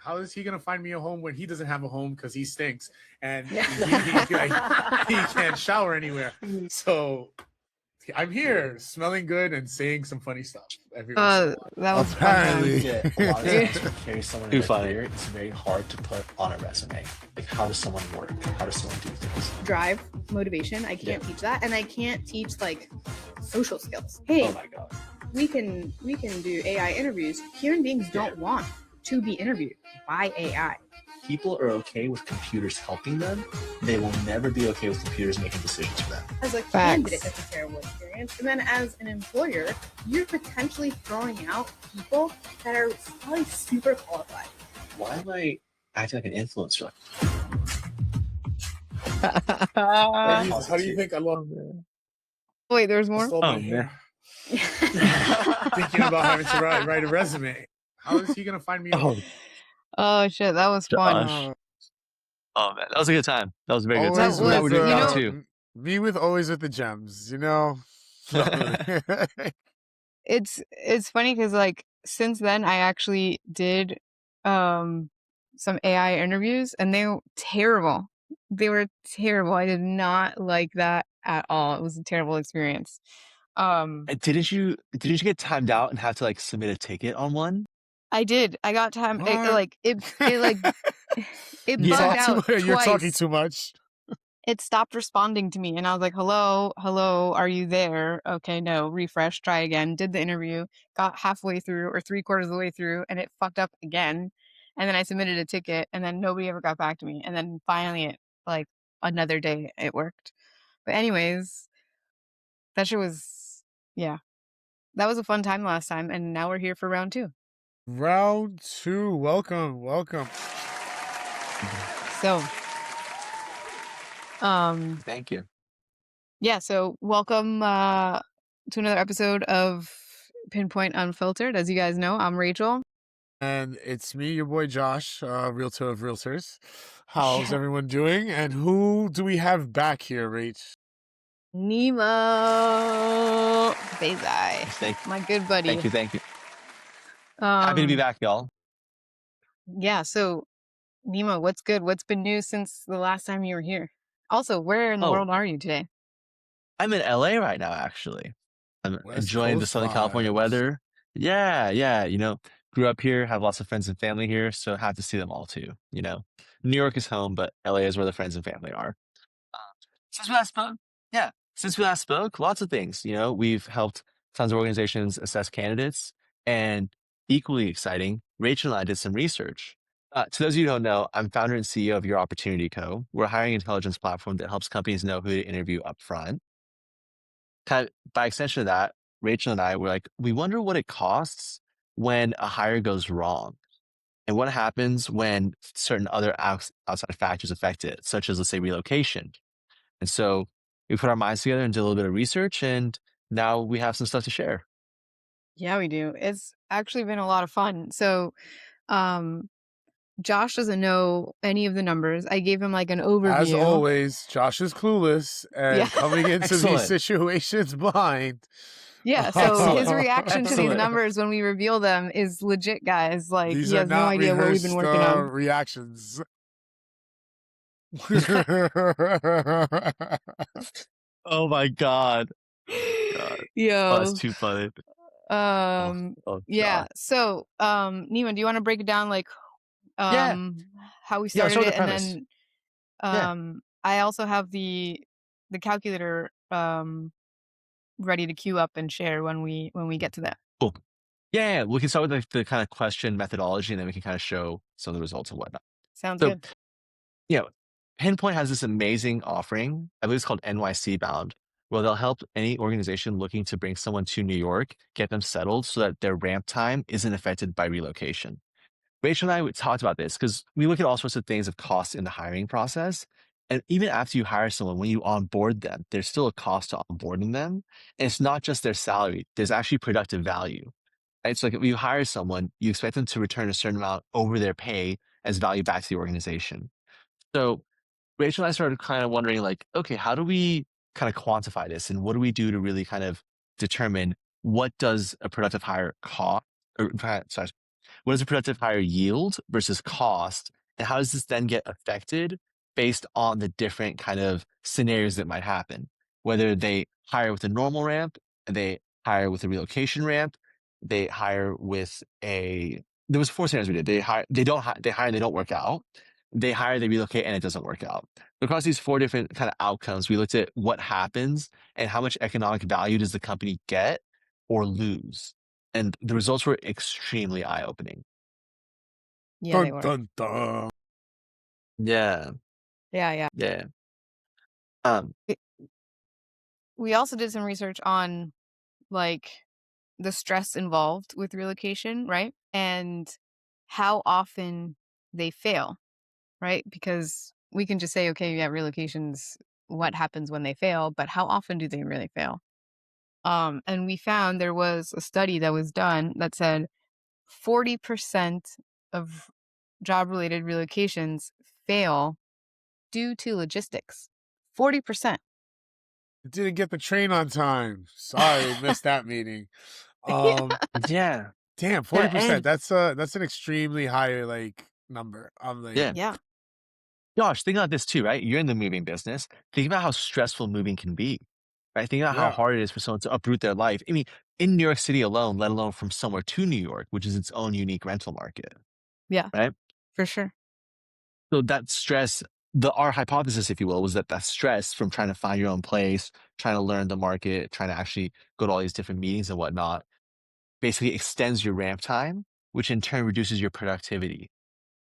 how is he gonna find me a home when he doesn't have a home because he stinks and Yeah. he can't shower anywhere? So I'm here, smelling good and saying some funny stuff every once in a while. That was Apparently. fun time. Yeah, a lot of times to carry someone in Too their funny. career, it's very hard to put on a resume. Like, how does someone work? How does someone do things? Drive, motivation. I can't teach that, and I can't teach like social skills. Hey, Oh my god. we can do AI interviews. Human beings don't want to be interviewed by AI. People are okay with computers helping them. They will never be okay with computers making decisions for them. As a candidate, that's a terrible experience. And then as an employer, you're potentially throwing out people that are probably super qualified. Why am I acting like an influencer? How do you think I love Wait, there's more? my hair? Thinking about having to write a resume. How is he gonna find me a home? Oh shit, that was fun. Josh. Oh man, that was a good time. That was a very good time. Always That Glad was, we're doing you that know- too. me with always with the gems, you know. It's funny because like since then I actually did some AI interviews and they were terrible. They were terrible. I did not like that at all. It was a terrible experience. And didn't you get timed out and have to like submit a ticket on one? I did. I got time. It, What? like it like it You bugged talk out too much. You're talking twice. too much. It stopped responding to me and I was like, hello, are you there? Okay, no, refresh, try again. Did the interview, got halfway through or 3/4 of the way through and it fucked up again. And then I submitted a ticket and then nobody ever got back to me. And then finally it like another day it worked. But anyways, that shit was, yeah, that was a fun time last time. And now we're here for round 2. Round 2. Welcome. So, Thank you. yeah, so welcome to another episode of Pinpointe Unfiltered. As you guys know, I'm Rachel. And it's me, your boy Josh, realtor of realtors. How's Yeah. everyone doing? And who do we have back here, Rach? Neima Beizai, Thank my good buddy. you. Happy to be Um, back, y'all. Yeah, so Neima, what's good? What's been new since the last time you were here? Also, where in the Oh. world are you today? I'm in LA right now, actually. I'm West enjoying the Coast Southern California vibes. weather. Yeah. You know, grew up here, have lots of friends and family here, so have to see them all too. You know, New York is home, but LA is where the friends and family are. Since we last spoke, lots of things. You know, we've helped tons of organizations assess candidates, and equally exciting, Rachel and I did some research. To those of you who don't know, I'm founder and CEO of Your Opportunity Co. We're a hiring intelligence platform that helps companies know who to interview up front. Kind of, by extension of that, Rachel and I were like, we wonder what it costs when a hire goes wrong. And what happens when certain other outside factors affect it, such as, let's say, relocation. And so we put our minds together and did a little bit of research, and now we have some stuff to share. Yeah, we do. It's actually been a lot of fun. So, Josh doesn't know any of the numbers. I gave him like an overview. As always, Josh is clueless and Yeah. coming into Excellent. these situations blind. Yeah, so his Excellent. reaction to these Excellent. numbers when we reveal them is legit, guys. Like, These he are has no not idea what we've been rehearsed working on. reactions. Oh my God. Yo. That's too funny. Yeah. God. So, Neima, do you want to break it down, like, Yeah. how we Yeah, started start it, with the and premise. then, Yeah. I also have the calculator, ready to queue up and share when we get to that. Cool. Yeah. We can start with the kind of question methodology, and then we can kind of show some of the results and whatnot. Sounds So, good. you know, Pinpointe has this amazing offering. I believe it's called NYC Bound, where they'll help any organization looking to bring someone to New York get them settled so that their ramp time isn't affected by relocation. Rachel and I talked about this because we look at all sorts of things of cost in the hiring process. And even after you hire someone, when you onboard them, there's still a cost to onboarding them. And it's not just their salary, there's actually productive value. Right? So like if you hire someone, you expect them to return a certain amount over their pay as value back to the organization. So Rachel and I started kind of wondering, like, okay, how do we kind of quantify this, and what do we do to really kind of determine what does a productive hire cost, or sorry, what does a productive hire yield versus cost? And how does this then get affected based on the different kind of scenarios that might happen? Whether they hire with a normal ramp, they hire with a relocation ramp, they hire with there was 4 scenarios we did. They hire, and they don't work out. They hire, they relocate, and it doesn't work out. Across these 4 different kind of outcomes, we looked at what happens and how much economic value does the company get or lose. And the results were extremely eye-opening. Yeah, they Dun, were. dun, dun. Yeah. Yeah. Yeah. Um, We also did some research on like the stress involved with relocation, right? And how often they fail, right? Because we can just say, okay, yeah, relocations, what happens when they fail, but how often do they really fail? And we found there was a study that was done that said 40% of job related relocations fail due to logistics. 40%. Didn't get the train on time. Sorry, missed that meeting. yeah. Damn, 40%. That's an extremely high like number. I'm like, Yeah. Yeah. Josh, think about this too, right? You're in the moving business. Think about how stressful moving can be, right? Think about how yeah. hard it is for someone to uproot their life. I mean, in New York City alone, let alone from somewhere to New York, which is its own unique rental market, Yeah, right? for sure. So that stress, our hypothesis, if you will, was that stress from trying to find your own place, trying to learn the market, trying to actually go to all these different meetings and whatnot, basically extends your ramp time, which in turn reduces your productivity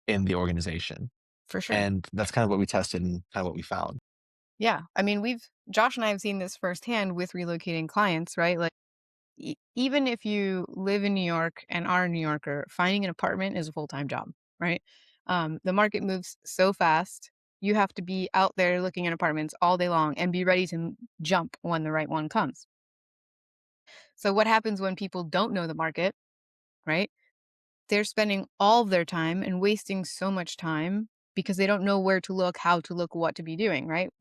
in the organization. For sure. And that's kind of what we tested and kind of what we found. Yeah. I mean, Josh and I have seen this firsthand with relocating clients, right? Like, even if you live in New York and are a New Yorker, finding an apartment is a full-time job, right? The market moves so fast. You have to be out there looking at apartments all day long and be ready to jump when the right one comes. So what happens when people don't know the market, right? They're spending all of their time and wasting so much time because they don't know where to look, how to look, what to be doing, right?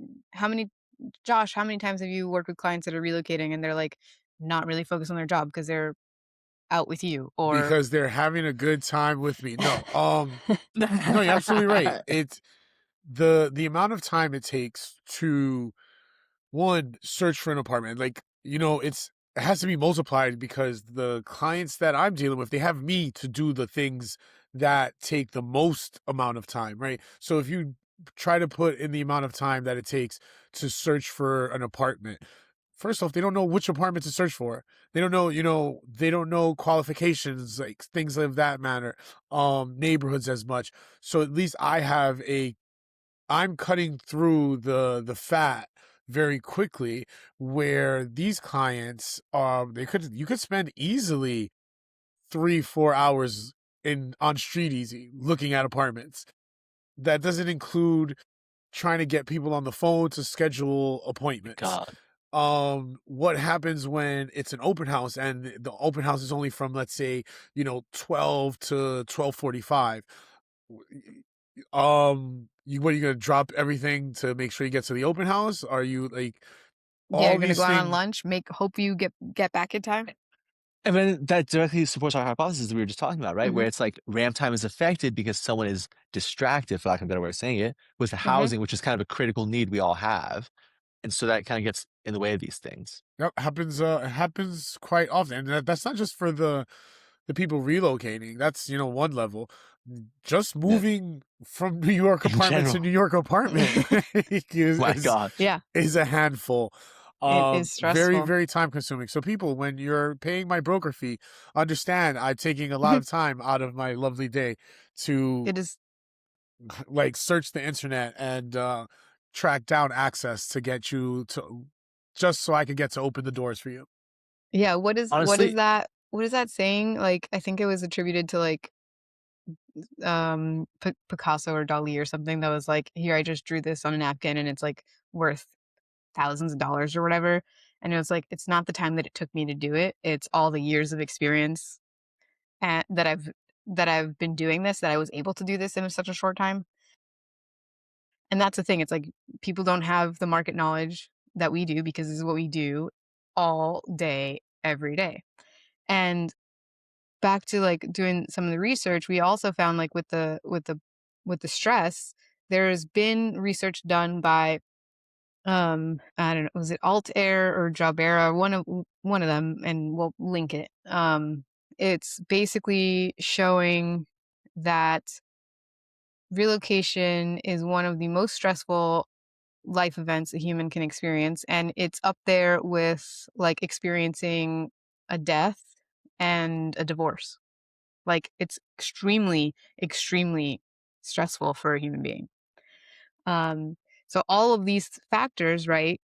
Josh, how many times have you worked with clients that are relocating and they're like not really focused on their job because they're out with you or Because they're having a good time with me. No, no, you're absolutely right. It's the amount of time it takes to one search for an apartment. Like, it has to be multiplied because the clients that I'm dealing with, they have me to do the things that take the most amount of time, right? So if you try to put in the amount of time that it takes to search for an apartment, first off, they don't know which apartment to search for. They don't know, they don't know qualifications, like things of that matter, neighborhoods as much. So at least I'm cutting through the fat very quickly, where these clients, you could spend easily 3-4 hours on Street Easy looking at apartments. That doesn't include trying to get people on the phone to schedule appointments. God. What happens when it's an open house and the open house is only from, let's say, 12 to 12:45? What are you gonna drop everything to make sure you get to the open house? Are you like yeah, all you're gonna these go out on things? lunch, hope you get back in time. And then that directly supports our hypothesis that we were just talking about, right? Where it's like ramp time is affected because someone is distracted, for lack of a better way of saying it, with the housing, which is kind of a critical need we all have. And so that kind of gets in the way of these things. Yep, happens. It happens quite often, and that's not just for the people relocating. That's one level. Just Yeah. moving from New York In apartment to general. New York apartment My God. Yeah, is a handful. it is Very, stressful. very time consuming. So people, when you're paying my broker fee, understand I'm taking a lot of time out of my lovely day to It is. like search the internet and track down access to get you to, just so I could get to open the doors for you. Yeah, what is Honestly, that saying? Like, I think it was attributed to like Picasso or Dali or something that was like, here, I just drew this on a napkin and it's like worth thousands of dollars or whatever. And it was like, it's not the time that it took me to do it. It's all the years of experience that I've been doing this, that I was able to do this in such a short time. And that's the thing. It's like people don't have the market knowledge that we do because this is what we do all day, every day. And back to like doing some of the research, we also found like with the stress, there's been research done by I don't know, was it Altair or Jabera, one of them, and we'll link it. It's basically showing that relocation is one of the most stressful life events a human can experience, and it's up there with like experiencing a death and a divorce. Like it's extremely, extremely stressful for a human being. So all of these factors, right,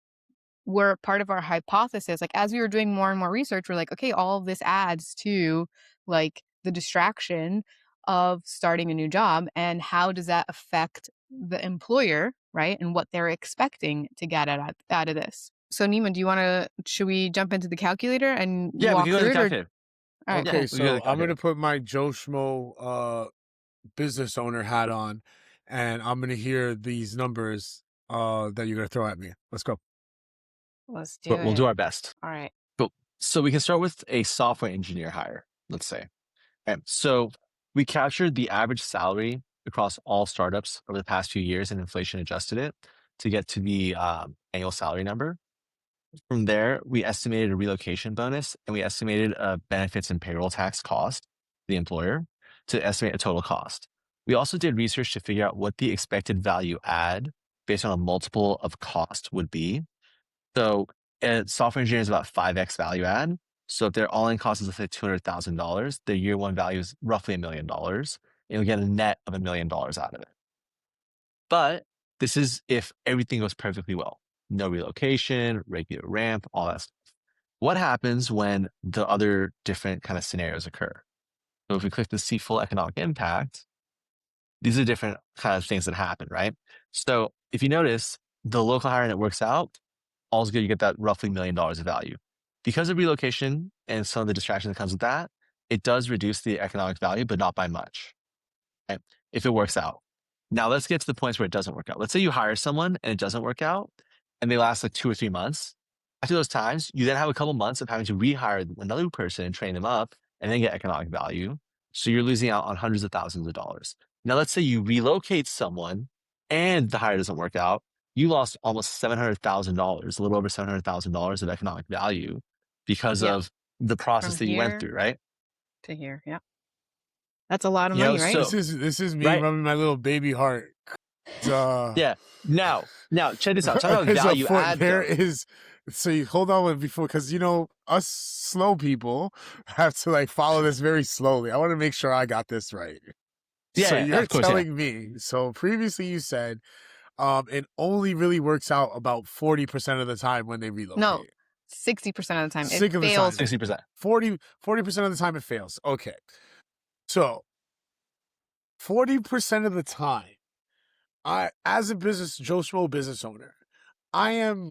were part of our hypothesis. Like as we were doing more and more research, we're like, okay, all of this adds to like the distraction of starting a new job, and how does that affect the employer, right, and what they're expecting to get out of this. So Neima, should we jump into the calculator and Yeah, we walk can go to through the it? Or, calculator. all right, Okay, We can go to so the I'm gonna calculator. put my Joe Schmo business owner hat on, and I'm gonna hear these numbers that you're gonna throw at me. Let's go. let's do But we'll it. do our best. All right. But so we can start with a software engineer hire, let's say. Okay, so we captured the average salary across all startups over the past few years and inflation adjusted it to get to the annual salary number. From there, we estimated a relocation bonus and we estimated a benefits and payroll tax cost to the employer to estimate a total cost. We also did research to figure out what the expected value add based on a multiple of cost would be. So a software engineer is about 5x value add. So if their all-in cost is, let's say, $200,000, their year one value is roughly $1 million. And you'll get a net of $1 million out of it. But this is if everything goes perfectly well. No relocation, regular ramp, all that stuff. What happens when the other different kind of scenarios occur? So if we click the see full economic impact, these are different kind of things that happen, right? So if you notice, the local hiring that works out, all's good, you get that roughly $1 million of value. Because of relocation and some of the distraction that comes with that, it does reduce the economic value, but not by much, right? If it works out. Now let's get to the points where it doesn't work out. Let's say you hire someone and it doesn't work out and they last like 2 or 3 months. After those times, you then have a couple months of having to rehire another person and train them up and then get economic value. So you're losing out on hundreds of thousands of dollars. Now let's say you relocate someone and the hire doesn't work out. You lost almost $700,000, a little over $700,000 of economic value because Yep. of the process From that you went here through, right? to here. Yeah. That's a lot of You know, money, right? so This is me right. rubbing my little baby heart. Yeah. Now check this out. Talk about there's a value point. add. There Though. is. So you hold on before, because you know us slow people have to like follow this very slowly. I want to make sure I got this right. Yeah, So yeah, you're of course, telling me. So previously you said, it only really works out about 40% of the time when they relocate. No, 60% of the time. Sick It of the fails. time. 60%. 40% of the time it fails. Okay. So 40% of the time, as a Joe Schmo business owner, I am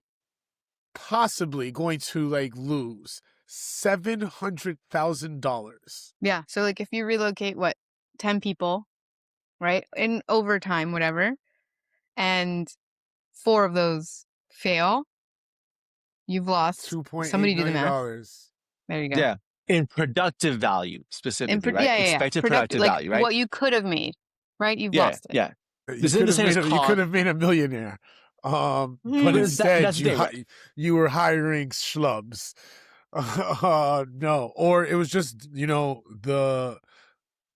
possibly going to like lose $700,000. Yeah. So like if you relocate 10 people, right? In overtime, whatever, and 4 of those fail, you've lost. $2.8 Somebody do the math. million. There you go. Yeah. In productive value specifically, right? Yeah. Expected productive like value, right? what you could have made, right? You've Yeah, lost it. yeah. You This isn't the same as you could have made a millionaire. But instead that's the thing, right? you were hiring schlubs. No, or it was just, you know, the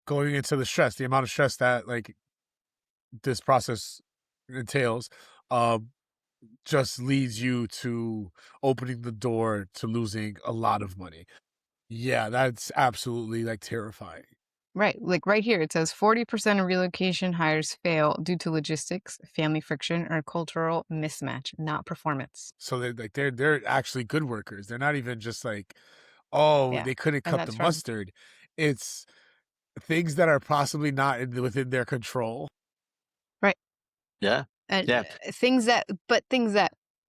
going into the stress, the amount of stress that like this process entails, just leads you to opening the door to losing a lot of money. Yeah, that's absolutely like terrifying. Right. Like right here, it says 40% of relocation hires fail due to logistics, family friction, or cultural mismatch, not performance. So they're actually good workers. They're not even just like, oh, Yeah. they couldn't And cut that's the from- mustard. It's things that are possibly not within their control. Right. Yeah. And Yeah. things that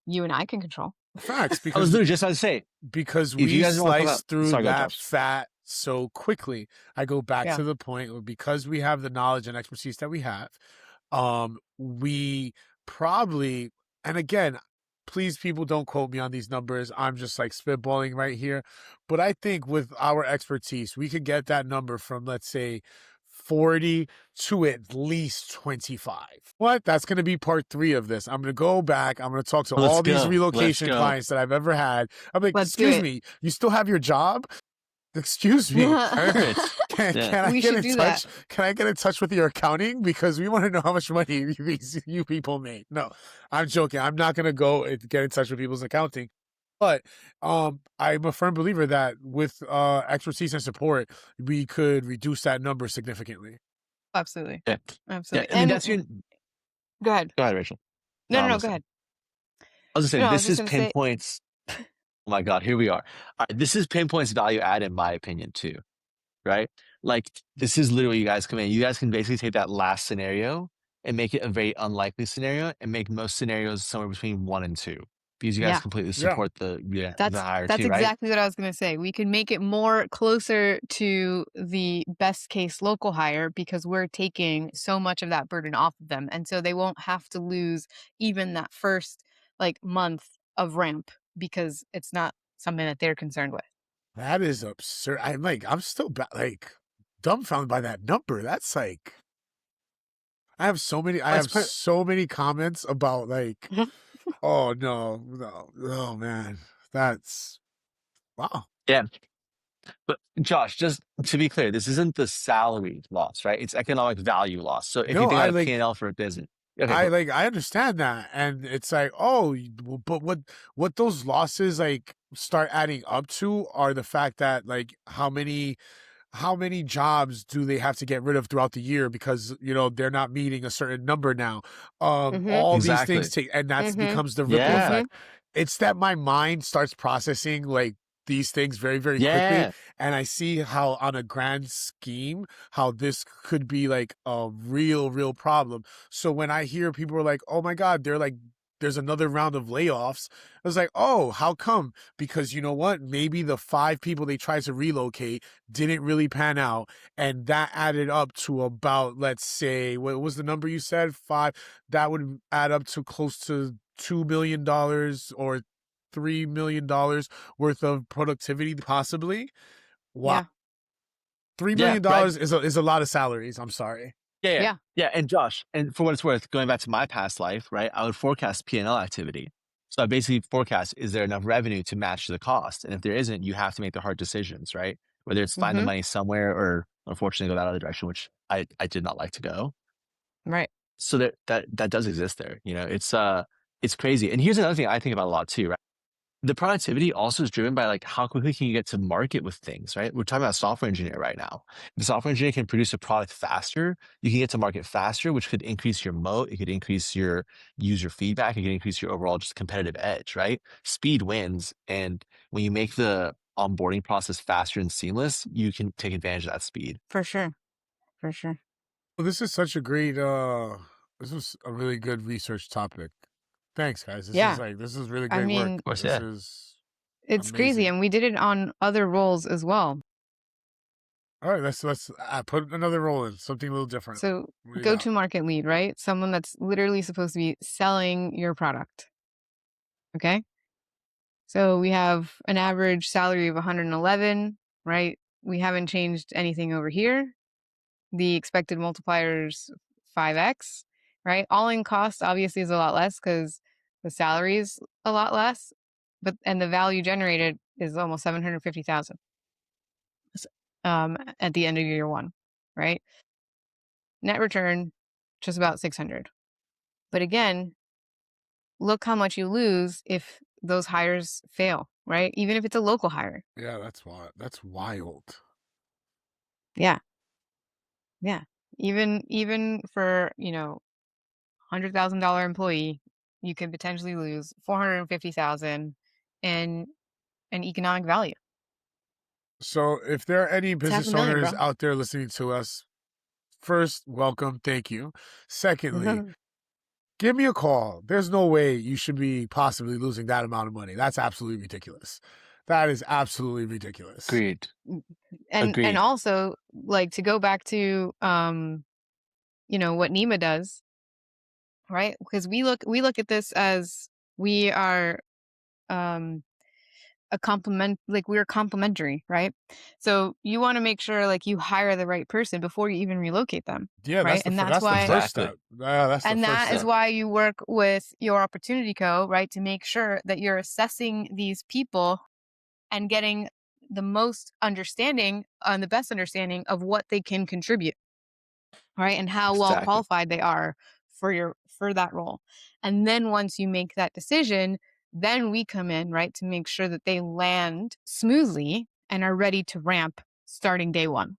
you and I can control. Facts, I was because literally just about to say, because if you we guys don't wanna talk slice about- through sorry, go, that Josh. fat so quickly. I go back Yeah. to the point where because we have the knowledge and expertise that we have, we probably, and again, please, people, don't quote me on these numbers. I'm just like spitballing right here. But I think with our expertise, we could get that number from, let's say, 40 to at least 25. What? That's going to be part 3 of this. I'm going to go back. I'm going to talk to Let's all these go. Let's relocation go. clients that I've ever had. I'm like, Let's do excuse it. me, you still have your job? Excuse me. Perfect. Can Yeah. I We get should in do touch? that. Can I get in touch with your accounting? Because we want to know how much money you people make. No, I'm joking. I'm not going to go and get in touch with people's accounting. But I'm a firm believer that with expertise and support, we could reduce that number significantly. Absolutely. Yeah. Yeah. Absolutely. I mean, And that's your. go ahead. Go ahead, Rachel. No, I'm go listening. ahead. I was just saying, No, I was this just is gonna say, Pinpointe's. Oh my God, here we are. All right, this is Pinpointe's value add, in my opinion, too. Right? Like, this is literally you guys come in. You guys can basically take that last scenario and make it a very unlikely scenario and make most scenarios somewhere between 1 and 2 because you guys yeah, completely Yeah. support the that's higher that's 2, right? exactly what I was gonna say. We can make it more closer to the best case local hire because we're taking so much of that burden off of them, and so they won't have to lose even that first like month of ramp because it's not something that they're concerned with. That is absurd. I'm still dumbfounded by that number. That's like, I have so many comments about like, oh no, oh man, that's wow. Yeah. But Josh, just to be clear, this isn't the salary loss, right? It's economic value loss. So if you No, think about a P&L for a business, okay, cool. I understand that, and it's like, oh, but what those losses like start adding up to are the fact that like how many jobs do they have to get rid of throughout the year because they're not meeting a certain number now. All these things Exactly. take, and that becomes the ripple Yeah. effect. It's that my mind starts processing like these things very, very quickly, Yeah. and I see how on a grand scheme how this could be like a real problem. So when I hear people are like, oh my God, they're like, there's another round of layoffs, I was like, oh, how come? Because you know what? Maybe the 5 people they tried to relocate didn't really pan out, and that added up to about, let's say, what was the number you said? 5. That would add up to close to $2 million or $3 million worth of productivity, possibly. Wow. Yeah. $3 Yeah, million right. is a lot of salaries. I'm sorry. Yeah. And Josh, and for what it's worth, going back to my past life, right? I would forecast P&L activity. So I basically forecast, is there enough revenue to match the cost? And if there isn't, you have to make the hard decisions, right? Whether it's find the money somewhere or unfortunately go that other direction, which I did not like to go. Right. So that does exist there. It's crazy. And here's another thing I think about a lot too, right? The productivity also is driven by like how quickly can you get to market with things, right? We're talking about a software engineer right now. If the software engineer can produce a product faster, you can get to market faster, which could increase your moat. It could increase your user feedback. It could increase your overall just competitive edge, right? Speed wins. And when you make the onboarding process faster and seamless, you can take advantage of that speed. For sure. For sure. Well, this is such a great this was a really good research topic. Thanks, guys. This is really I great work. mean, Of course, This yeah. is it's crazy, amazing. and we did it on other roles as well. All right, let's put another role in, something a little different. So What do you go got? to market lead, right? Someone that's literally supposed to be selling your product. Okay. So we have an average salary of 111, right? We haven't changed anything over here. The expected multipliers 5x, right? All in cost obviously is a lot less because the salary is a lot less, and the value generated is almost 750,000 at the end of year 1, right? Net return just about 600. But again, look how much you lose if those hires fail, right? Even if it's a local hire. Yeah, that's wild. Yeah. Even for, $100,000 employee, you could potentially lose 450,000 in an economic value. So if there are any It's half business a million, owners bro. out there listening to us, first, welcome, thank you. Secondly, give me a call. There's no way you should be possibly losing that amount of money. That's absolutely ridiculous. That is absolutely ridiculous. Agreed. And also, like, to go back to what Neima does, right? Because we look at this as We are we're complementary, right? So you want to make sure like you hire the right person before you even relocate them, Yeah, right? And that's that's the why first Exactly. step. Yeah, that's the and first that is step. why you work with your opportunity co, right? To make sure that you're assessing these people and getting the most understanding and the best understanding of what they can contribute, right? And how well Exactly. qualified they are for that role. And then once you make that decision, then we come in, right, to make sure that they land smoothly and are ready to ramp starting day one.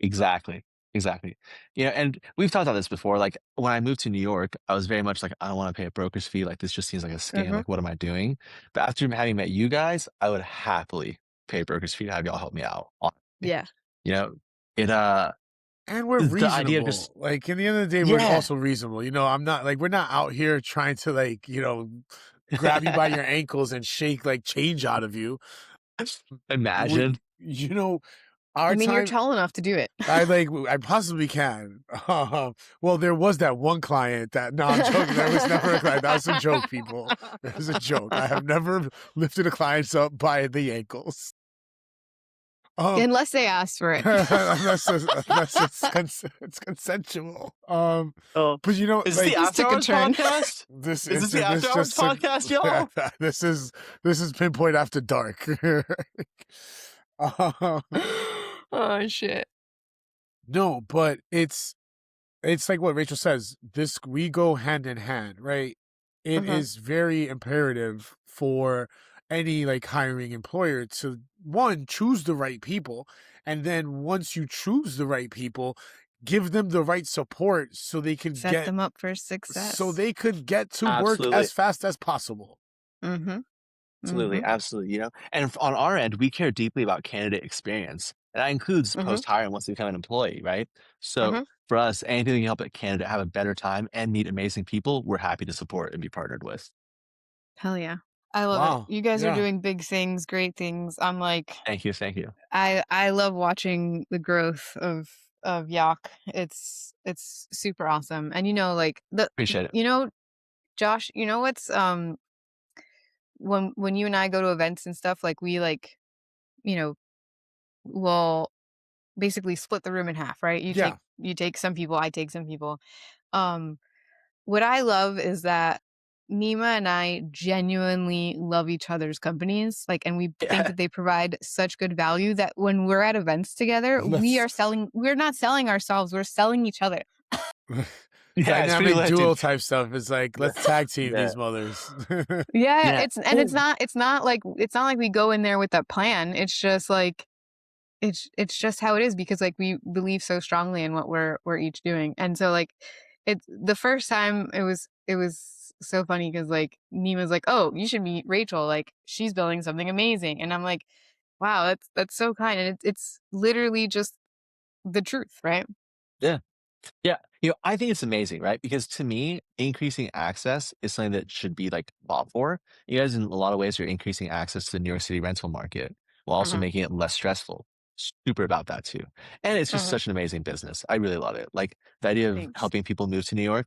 Exactly. Exactly. And we've talked about this before. Like when I moved to New York, I was very much like, I don't want to pay a broker's fee. Like this just seems like a scam. Mm-hmm. Like, what am I doing? But after having met you guys, I would happily pay a broker's fee to have y'all help me out. Honestly. Yeah. You know, it And we're the idea of reasonable. just Like in the end of the day, we're yeah. also reasonable. I'm not like we're not out here trying to like, grab you by your ankles and shake like change out of you. We, Imagine. our I mean, you're time. tall enough to do it. I possibly can. Well, there was that one client that. No, I'm joking. There was never a client. That was a joke, people. It was a joke. I have never lifted a client up by the ankles. Unless they ask for it. unless it's consensual. Oh, But is this the Just After took a Hours turn. podcast? this Is this is the After this Hours just took- podcast, y'all? this is Pinpoint After Dark. Oh shit. No, but it's like what Rachel says. We go hand in hand, right? It is very imperative for any like hiring employer to one, choose the right people, and then once you choose the right people, give them the right support so they can Set them up for success. could get to work Absolutely. as fast as possible. Mm-hmm. Absolutely, absolutely. And on our end, we care deeply about candidate experience. And that includes post-hire once they become an employee, right? So for us, anything that can help a candidate have a better time and meet amazing people, we're happy to support and be partnered with. Hell yeah. I love Wow. it. You guys are Yeah. doing big things, great things. I'm like, Thank you. Thank you. I love watching the growth of Yak. It's super awesome. And like Appreciate it. Josh, what's when you and I go to events and stuff, like we like, we'll basically split the room in half, right? Yeah. You take some people, I take some people. What I love is that Neima and I genuinely love each other's companies, and we think that they provide such good value that when we're at events together, we're not selling ourselves, we're selling each other. Yeah, it's pretty Dynamic lit, duo dude. type stuff. It's like, let's tag team Yeah. these mothers. Yeah, Yeah. it's not like we go in there with a plan. It's just like it's just how it is because we believe so strongly in what we're each doing. And so it's the first time it was so funny because Nima's like, oh, you should meet Rachel, she's building something amazing. And I'm like, wow, that's so kind. And it's literally just the truth, right? Yeah. Yeah. I think it's amazing, right? Because to me, increasing access is something that should be bought for. You guys, in a lot of ways, are increasing access to the New York City rental market while also making it less stressful. Super about that too. And it's just such an amazing business. I really love it. Like the idea of Thanks. helping people move to New York.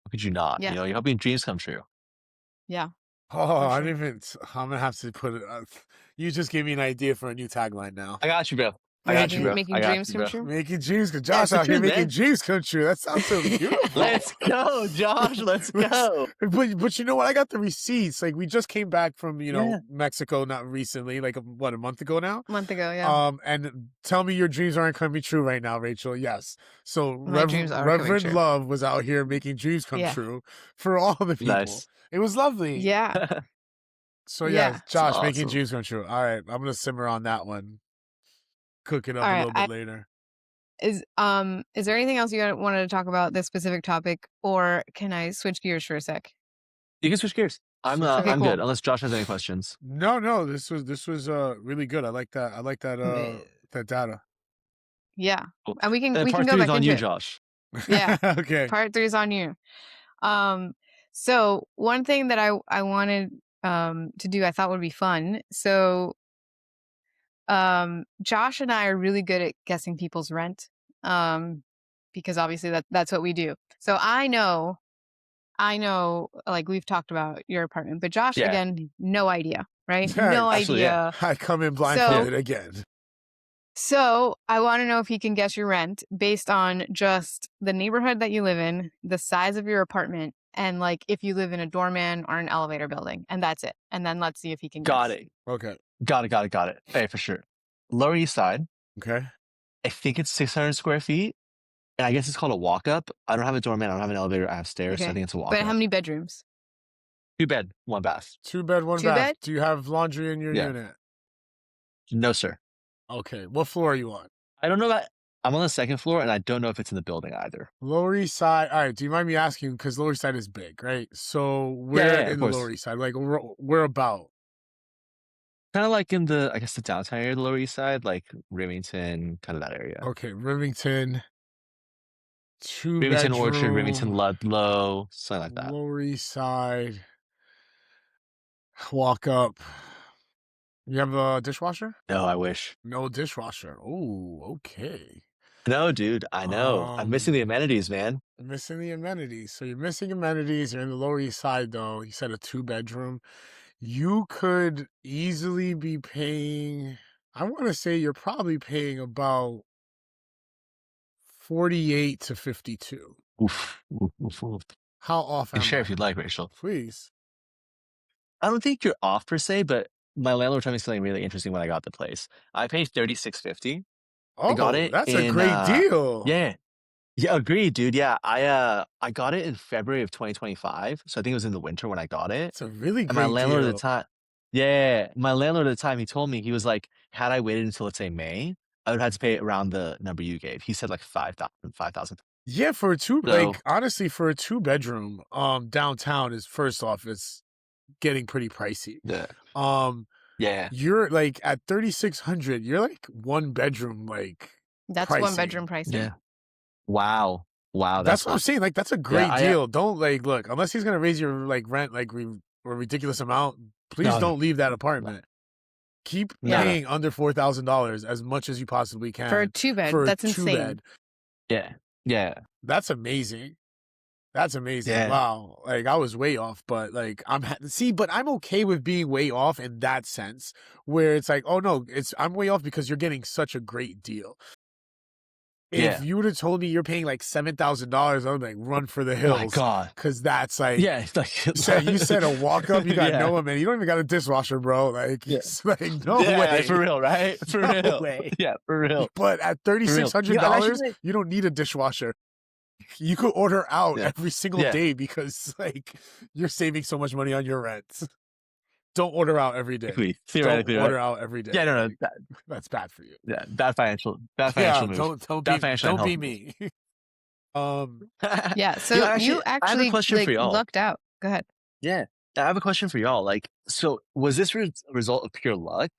How could you not? Yeah. You're helping dreams come true. Yeah. Oh, I sure. didn't even. I'm gonna have to put it. You just gave me an idea for a new tagline now. I got you, bro. I got you, bro. Making I got dreams you, come bro. true. Making dreams come. Yeah, Josh it's the out here truth, making man. dreams come true. That sounds so beautiful. Let's go, Josh. Let's go. But you know what? I got the receipts. We just came back from Yeah. Mexico, not recently, a month ago now. A month ago, yeah. And tell me your dreams aren't coming true right now, Rachel. Yes. So My dreams are coming Reverend true. Love was out here making dreams come true for all the people. Nice. It was lovely. Yeah. So Yeah. Josh It's making awesome. dreams come true. All right, I'm gonna simmer on that one. Cook it up All a right, little bit later. Is there anything else you wanted to talk about this specific topic, or can I switch gears for a sec? You can switch gears. I'm Okay, I'm cool. good unless Josh has any questions. No, this was really good. I like that. I like that that data. Yeah, Cool. and we can Part go 3 back is on into you, it. Josh. Yeah. Okay. Part 3 is on you. So one thing that I wanted to do, I thought would be fun. So Josh and I are really good at guessing people's rent. Because obviously that's what we do. So I know I know, like we've talked about your apartment, but Josh, Yeah. again, no idea, right? Yeah, No absolutely, yeah. idea. I come in blindfolded So, again. so I want to know if he can guess your rent based on just the neighborhood that you live in, the size of your apartment, and like if you live in a doorman or an elevator building, and that's it. And then let's see if he can Got guess. it. Okay. Got it. Hey, for sure. Lower East Side. Okay. I think it's 600 square feet. And I guess it's called a walk-up. I don't have a doorman. I don't have an elevator. I have stairs. So I Okay. think it's a But walk-up. how many bedrooms? 2 bed, 1 bath. 2 bed, 1 2 bath. bed? Do you have laundry in your Yeah. unit? No, sir. Okay. What floor are you on? I don't know that. I'm on the 2nd floor, and I don't know if it's in the building either. Lower East Side. All right. Do you mind me asking? Because Lower East Side is big, right? So where yeah, in of the course. Lower East Side? Like where about? Kind of like in the, I guess, the downtown area of the Lower East Side, like Remington, kind of that area. Okay, Remington. 2 Remington Orchard, Remington bedroom. Ludlow, something like that. Lower East Side. Walk up. You have a dishwasher? No, I wish. No dishwasher. Oh, okay. No, dude, I know. I'm missing the amenities, man. Missing the amenities. So you're missing amenities. You're in the Lower East Side, though. You said a 2 bedroom. You could easily be paying, I want to say you're probably paying about 48 to 52. Oof. How off You can am share I? if you'd like, Rachel. Please. I don't think you're off per se, but my landlord told me something really interesting when I got the place. I paid $36.50. I got Oh, it that's a in great deal. yeah. Yeah, agreed, dude. Yeah. I got it in February of 2025. So I think it was in the winter when I got it. It's a really And my great landlord at the deal. time, yeah, my landlord at the time, he told me, he was like, had I waited until, let's say, May, I would have to pay around the number you gave. He said like 5,000. Yeah, for a 2, So like honestly, for a 2 bedroom, downtown is first off, it's getting pretty pricey. yeah, Um, yeah, you're like at 3,600, you're like 1 bedroom, like That's 1 pricing. bedroom pricing. yeah. Wow, That's what I'm that's saying. Like, that's a yeah. great deal. Don't like look, unless he's gonna raise your like rent like a ridiculous amount, please No, don't leave that apartment. Keep no, no. paying under $4,000 as much as you possibly can For a 2 bed. for a That's 2 insane. bed. Yeah, yeah, That's amazing. That's amazing. yeah, Wow. Like I was way off, but like but I'm okay with being way off in that sense where it's like, oh no, I'm way off because you're getting such a great deal. yeah. If you would have told me you're paying like $7,000, I would like run for the Oh my hills God. because that's like Yeah, it's like you said a walk up, you got yeah, no man, you don't even got a dishwasher, bro. Like yeah, it's like no yeah, way, for real, right? For no real. way. Yeah, for real, But at for real. $3,600, You know, I'm actually, you don't need a dishwasher. You could order out yeah, every single yeah. day because like you're saving so much money on your rent. Don't order out every day. Don't Theoretically, right? order out every day. Yeah, no, Like, that's bad for you. yeah, bad financial Yeah, move. don't Bad be financial don't be unhealthy move. me. Yeah. You So know, actually, you I have a actually question for like y'all. lucked out. Go ahead. Yeah, I have a question for y'all. Like, so was this a result of pure luck?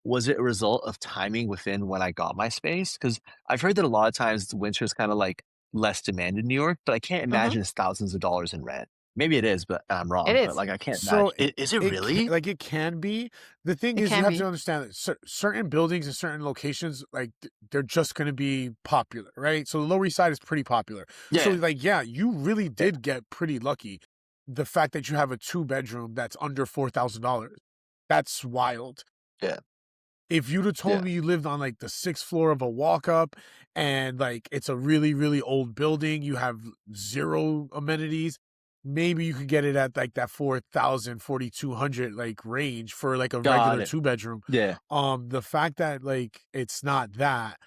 Was it a result of timing within when I got my space? Because I've heard that a lot of times the winter is kind of like less demand in New York, but I can't imagine it's thousands of dollars in rent. Maybe it is, but I'm It wrong. But is. like, I can't So imagine. Is it it really? like it can be. The thing It is, you can have to be. understand that certain buildings and certain locations, like they're just going to be popular, right? So the Lower East Side is pretty popular. So Yeah, like, yeah, you really yeah, did get pretty lucky. The fact that you have a 2 bedroom that's under $4,000, that's wild. yeah, If you'd have told yeah. me you lived on like the 6th floor of a walk up and like it's a really, really old building, you have 0 amenities, maybe you could get it at like that 4,000, 4,200 like range for like a Got regular it. 2 bedroom. Yeah. The fact that like it's not that,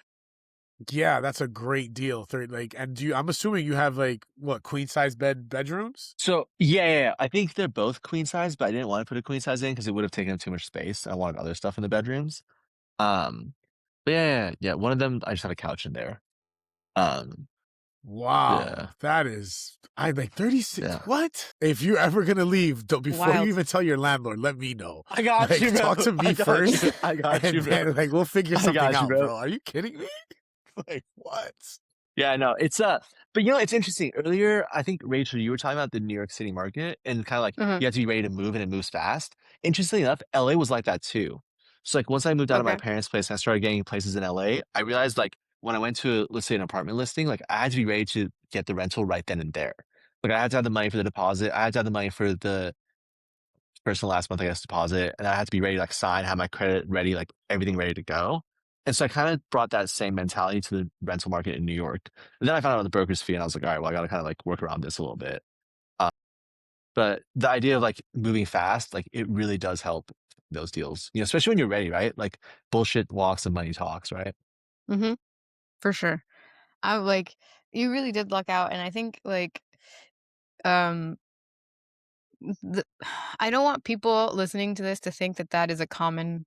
yeah, that's a great deal. Like, and I'm assuming you have like what, queen size bedrooms? So yeah, I think they're both queen size, but I didn't want to put a queen size in because it would have taken up too much space. I wanted other stuff in the bedrooms. Um, but yeah. One of them, I just had a couch in there. Um, Wow, yeah, that is I like 36. yeah. What? If you're ever gonna leave, before you Wild. even tell your landlord, let me know. I got Like, you, bro. talk to me I got first, you. I got you, and bro. then like we'll figure I something got you, out, bro. bro. Are you kidding me? Like what? Yeah, no, it's but you know, it's interesting. Earlier, I think Rachel, you were talking about the New York City market and kind of like Mhm. you have to be ready to move and it moves fast. Interestingly enough, LA was like that too. So like once I moved out of my Okay. parents' place and I started getting places in LA, I realized like when I went to let's say an apartment listing, like I had to be ready to get the rental right then and there. Like I had to have the money for the deposit. I had to have the money for the personal last month, I guess, deposit, and I had to be ready to like sign, have my credit ready, like everything ready to go. And so I kind of brought that same mentality to the rental market in New York. And then I found out about the broker's fee, and I was like, all right, well, I got to kind of like work around this a little bit. Uh, but the idea of like moving fast, like it really does help those deals, especially when you're ready, right? Like bullshit walks and money talks, right? Mm-hmm. For sure. I like you really did luck out, and I think like um I don't want people listening to this to think that that is a common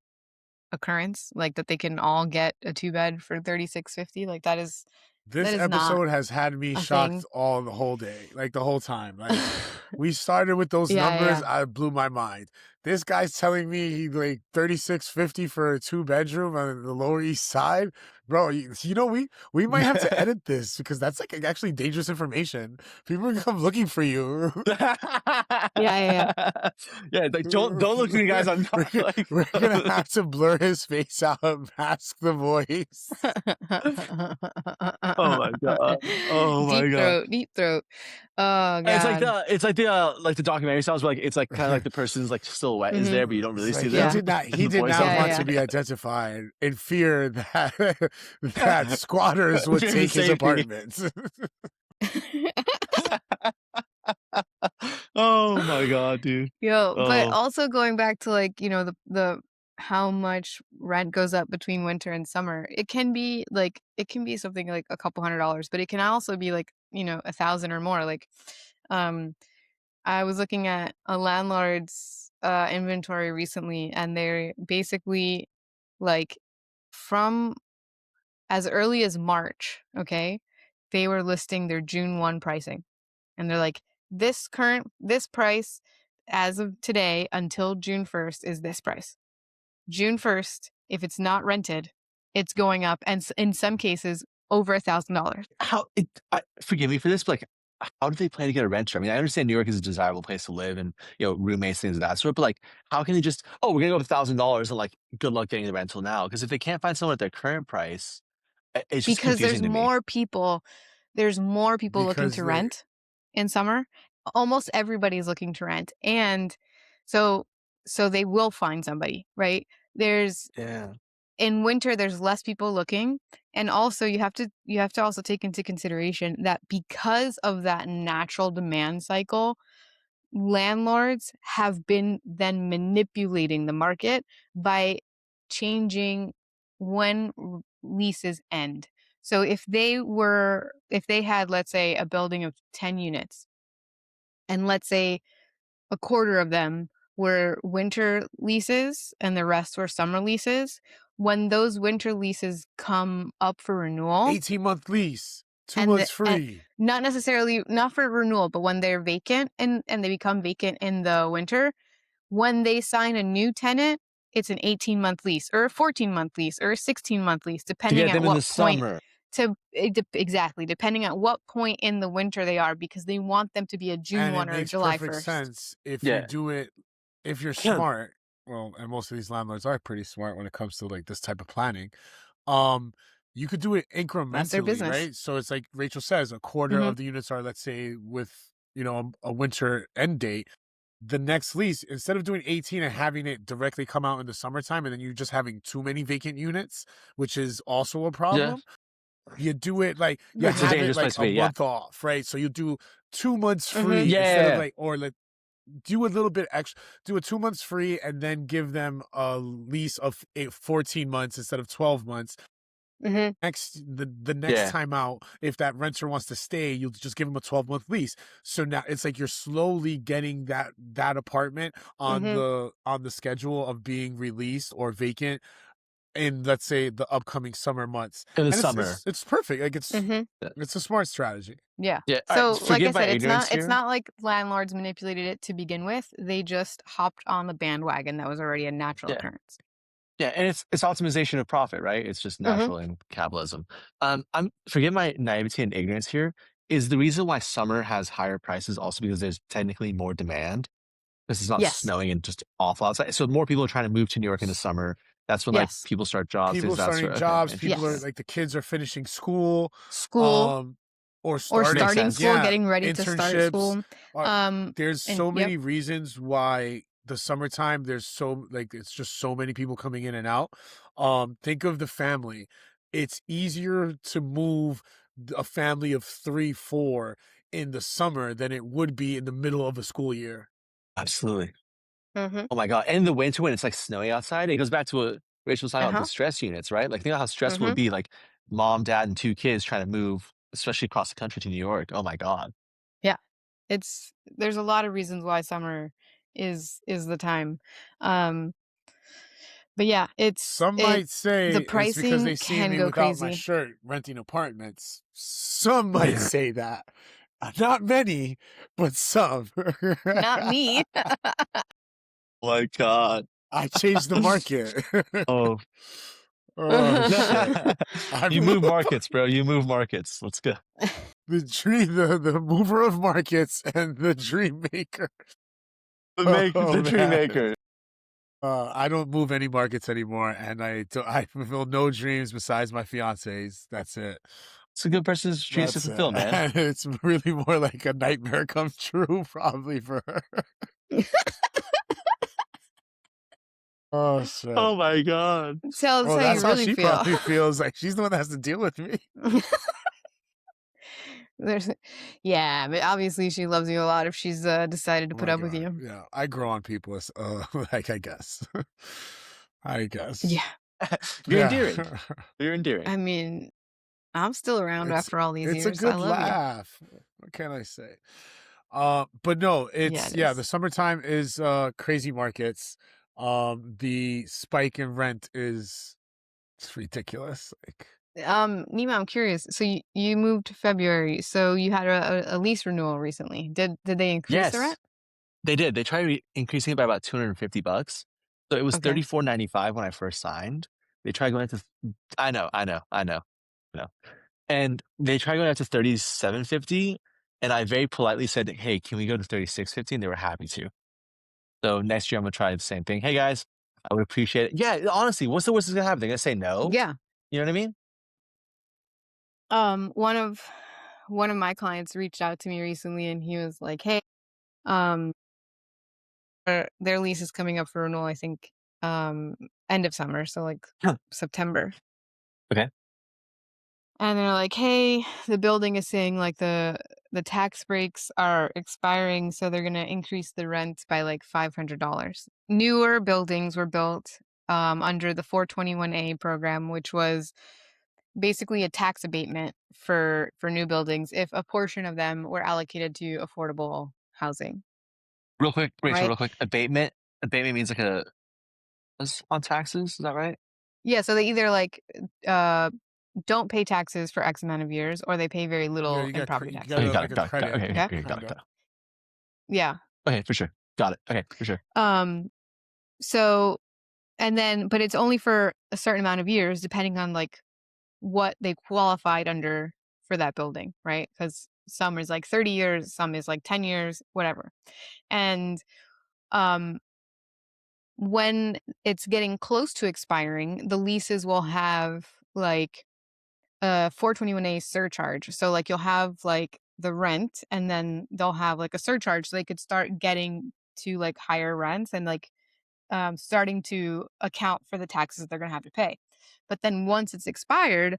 occurrence, like that they can all get a 2-bed for $36.50. Like that is This not episode has had me a shocked thing. all the whole day, like the whole time. Like we started with those Yeah, numbers, yeah. I blew my mind. This guy's telling me he like $36.50 for a 2-bedroom on the Lower East Side, bro. We might have to edit this because that's like actually dangerous information. People are gonna come looking for you. Yeah. Yeah, it's like don't look at me, guys. I'm not like We're gonna have to blur his face out and mask the voice. Oh my god. Oh my god. Deep throat. Oh And god. it's like the documentary sounds where like it's like kind of like the person's like silhouette is there, but you don't really It's see like them. he And the did voice not is want Yeah. to be identified in fear that that squatters would Fear for take his safety. apartment. Oh my god, dude. Yo, but Oh. also going back to like, the how much rent goes up between winter and summer. It can be something like a couple $100, but it can also be like, 1,000 or more. Like I was looking at a landlord's inventory recently, and they're basically like from as early as March, okay, they were listing their June 1 pricing. And they're like, this price as of today until June 1st is this price. June 1st, if it's not rented, it's going up, and in some cases over $1,000. Forgive me for this, but like, how do they plan to get a renter? I mean, I understand New York is a desirable place to live, and roommates, things of that sort. But like, how can they just we're gonna go with $1,000 and like, good luck getting the rental now? Because if they can't find someone at their current price, it's just Because confusing to me. there's more people looking Because to rent in summer. Almost everybody's looking to rent, and so they will find somebody, right? Yeah. In winter there's less people looking, and also you have to also take into consideration that because of that natural demand cycle, landlords have been then manipulating the market by changing when leases end. So if they had, let's say, a building of 10 units, and let's say a quarter of them were winter leases and the rest were summer leases, when those winter leases come up for renewal, 18-month lease, 2 and months free. not necessarily not for renewal, but when they're vacant and they become vacant in the winter, when they sign a new tenant, it's an 18-month lease or a 14-month lease or a 16-month lease, To depending get at them in what the point. summer. Exactly, depending at what point in the winter they are, because they want them to be a June And 1 it or a makes July perfect 1st. sense if Yeah. you do it, if you're smart. Well, and most of these landlords are pretty smart when it comes to like this type of planning. You could do it That's their incrementally, business. right? So it's like Rachel says, a quarter of the units are, let's say, with a winter end date. The next lease, instead of doing 18 and having it directly come out in the summertime, and then you just having too many vacant units, which is also a problem. You do it like you It's a have it dangerous like place to a be, yeah. month off, right? So you do 2 months Mhm. free instead of Yeah. like, or like do a little bit extra, do a 2 months free, and then give them a lease of 14 months instead of 12 months. Mhm. The next Yeah. time out, if that renter wants to stay, you'll just give them a 12-month lease. So now it's like you're slowly getting that apartment on Mhm. the schedule of being released or vacant in, let's say, the upcoming summer months. In the And summer. it's perfect. Like Mhm. it's a smart strategy. Yeah. Yeah. So, All right, like I forgive my said, ignorance it's here. not like landlords manipulated it to begin with. They just hopped on the bandwagon that was already a natural Yeah. occurrence. Yeah, and it's optimization of profit, right? It's just natural in capitalism. Forgive my naivety and ignorance here. Is the reason why summer has higher prices also because there's technically more demand? Because it's not Yes. snowing and just awful outside. So more people are trying to move to New York in the summer. That's when like Yes. people start jobs. People Things of that starting sort. Okay, jobs, people are Yes. like, the kids are finishing school. School. or or starting. Makes starting sense. school, Yeah, getting ready to start internships. school. There's And so yep. many reasons why the summertime, there's so like it's just so many people coming in and out. Think of the family. It's easier to move a family of 3, 4 in the summer than it would be in the middle of a school year. Absolutely. Mm-hmm. Oh my God. And in the winter when it's like snowy outside, it goes back to what Rachel was talking about, the Uh-huh. stress units, right? Like think about how stressful Mm-hmm. it'd be like mom, dad, and 2 kids trying to move, especially across the country to New York. Oh my God. Yeah. There's a lot of reasons why summer is the time. But yeah, Some might say the it's because they pricing seen can me go without my crazy. shirt renting apartments. Some might say that. Not many, but some. Not me. My God. I changed the market. Oh, Oh shit. you move markets, bro. You move markets. Let's go. The mover of markets and the dream maker. The dream Man. maker. I don't move any markets anymore, and I fulfill no dreams besides my fiance's. That's it. It's a good person's dreams to That's fulfill, it. man. And it's really more like a nightmare come true, probably for her. Oh shit. Oh my God. Tell us Well, how that's you how really she feel. probably feels. Like she's the one that has to deal with me. Yeah, but obviously she loves you a lot if she's decided to Oh put my up with God. you. Yeah, I grow on people. Like I guess. I guess. Yeah. You're Yeah. endearing. You're endearing. I mean, I'm still around It's after all these it's a years. I good love you. laugh. What can I say? But no, it's it is. the summertime is crazy markets. The spike in rent is it's ridiculous. Like Neima, I'm curious. So you moved February, so you had a lease renewal recently. Did they increase the Yes, rent? they did. They tried increasing it by about $250. So it was Okay. $34.95 when I first signed. They tried going up to, I know. And they tried going up to $37.50. And I very politely said, hey, can we go to $36.50? And they were happy to. So next year I'm gonna try the same thing. Hey guys, I would appreciate it. Yeah, honestly, what's the worst that's gonna happen? They're gonna say no. Yeah. You know what I mean? One of my clients reached out to me recently and he was like, "Hey, um their lease is coming up for renewal, I think end of summer, so like Huh. September." Okay. And they're like, "Hey, the building is saying like the tax breaks are expiring, so they're going to increase the rent by like $500." Newer buildings were built under the 421A program, which was basically a tax abatement for new buildings if a portion of them were allocated to affordable housing, Real quick, Rachel, right? real quick. Abatement. Abatement means like on taxes, is that right? Yeah, so they either like don't pay taxes for X amount of years, or they pay very yeah, little you in got property you taxes. got Okay, got like it, a got it, got it. credit. Okay, Okay. okay, got Kinda. it. Yeah. Okay, for sure. Got it. Okay, for sure. So, and then, but it's only for a certain amount of years, depending on like what they qualified under for that building, right? Because some is like 30 years, some is like 10 years, whatever. And when it's getting close to expiring, the leases will have like a 421A surcharge. So like you'll have like the rent and then they'll have like a surcharge so they could start getting to like higher rents and like starting to account for the taxes they're going to have to pay. But then once it's expired,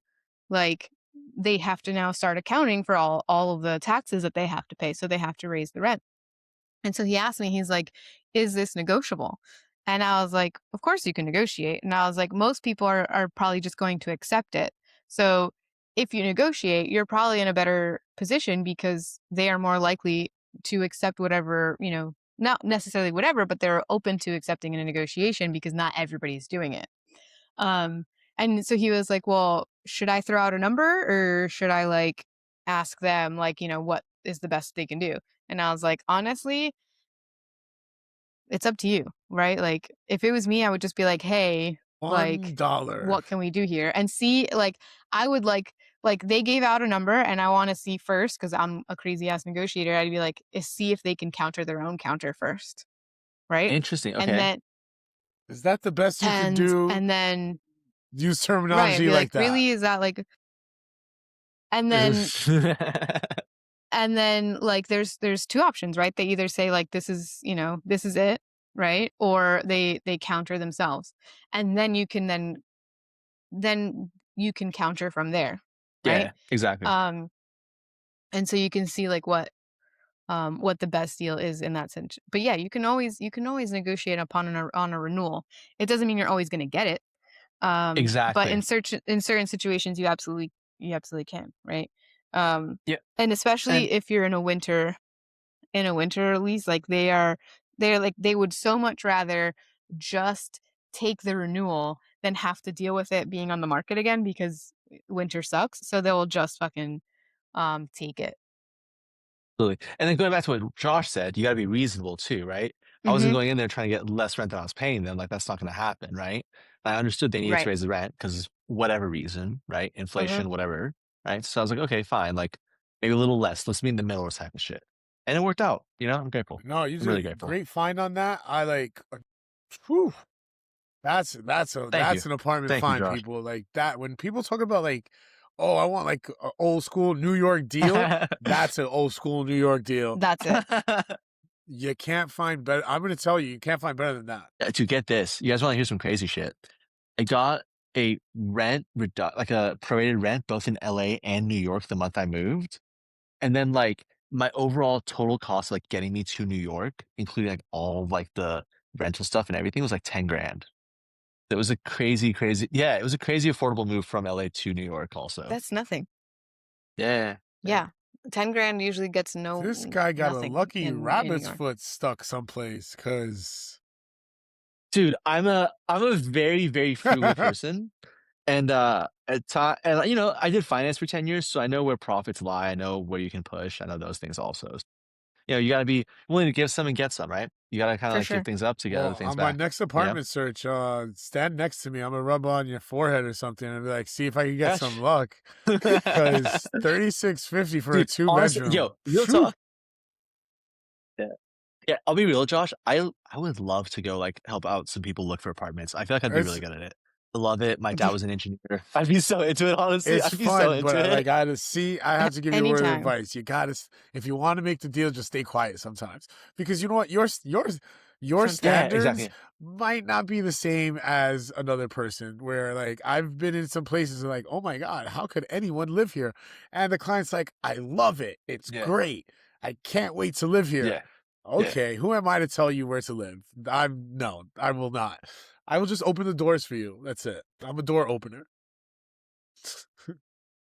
like they have to now start accounting for all of the taxes that they have to pay. So they have to raise the rent. And so he asked me, he's like, "Is this negotiable?" And I was like, "Of course you can negotiate." And I was like, most people are probably just going to accept it. So if you negotiate, you're probably in a better position because they are more likely to accept whatever, not necessarily whatever, but they're open to accepting in a negotiation because not everybody's doing it. Um, and so he was like, "Well, should I throw out a number or should I like ask them like, what is the best they can do?" And I was like, "Honestly, it's up to you, right? Like if it was me, I would just be like, "Hey, like $1. what can we do here?" And see, like I would like they gave out a number and I want to see first because I'm a crazy ass negotiator. I'd be like, see if they can counter their own counter first, right? Interesting. And Okay. then Is that the best you can do? and then Use right, I'd terminology be like like, that. "Really? Is that like And then like there's two options, right? They either say like this is it, right? Or they counter themselves. And then you can counter from there, right? Yeah, exactly. And so you can see like what the best deal is in that sense. But yeah, you can always negotiate on a renewal. It doesn't mean you're always going to get it. But Exactly. in certain situations, you absolutely can, right? Yeah. And especially if you're in a winter lease, like they're like they would so much rather just take the renewal than have to deal with it being on the market again because winter sucks. So they'll just fucking take it. Absolutely. And then going back to what Josh said, you got to be reasonable too, right? I wasn't going in there trying to get less rent than I was paying them. Like, that's not going to happen, right? I understood they needed Right. to raise the rent because whatever reason, right? Inflation, whatever, right? So I was like, okay, fine. Like, maybe a little less. Let's be in the middle of type of shit. And it worked out. You know, I'm grateful. No, you I'm did really a grateful. great find on that. I like, whew, that's an apartment Thank you, find, Josh. people. Like that, when people talk about like, oh, I want like an old school New York deal, that's an old school New York deal. That's it. You can't find better. I'm going to tell you can't find better than that. To get this, you guys want to hear some crazy shit? I got a rent like a prorated rent both in LA and New York the month I moved. And then like my overall total cost like getting me to New York, including like all like the rental stuff and everything, was like 10 grand. It was a crazy, yeah, it was a crazy affordable move from LA to New York also. That's nothing. Yeah. Yeah. 10 grand usually gets This guy got a lucky in rabbit's New York. foot stuck someplace because. Dude, I'm a very, very frugal person. And at time, and you know, I did finance for 10 years, so I know where profits lie. I know where you can push. I know those things also. You know, you got to be willing to give some and get some, right? You got to kind of For like sure. give things up to get other Well, things on my back. next apartment search, stand next to me. I'm gonna rub on your forehead or something and be like, see if I can get some luck. Because $36.50 for a 2-bedroom. Yo, real talk. Yeah, I'll be real, Josh. I would love to go like help out some people look for apartments. I feel like I'd be really good at it. I love it. My dad was an engineer. I'd be so into it, honestly. It's I'd be fun, so into but it. like I have to give you a word of Anytime. advice. You gotta, if you want to make the deal, just stay quiet sometimes, because you know what, your standards exactly. might not be the same as another person. Where like I've been in some places like, oh my god, how could anyone live here? And the client's like, I love it. It's great. I can't wait to live here. Yeah. Okay, who am I to tell you where to live? I will not. I will just open the doors for you. That's it. I'm a door opener.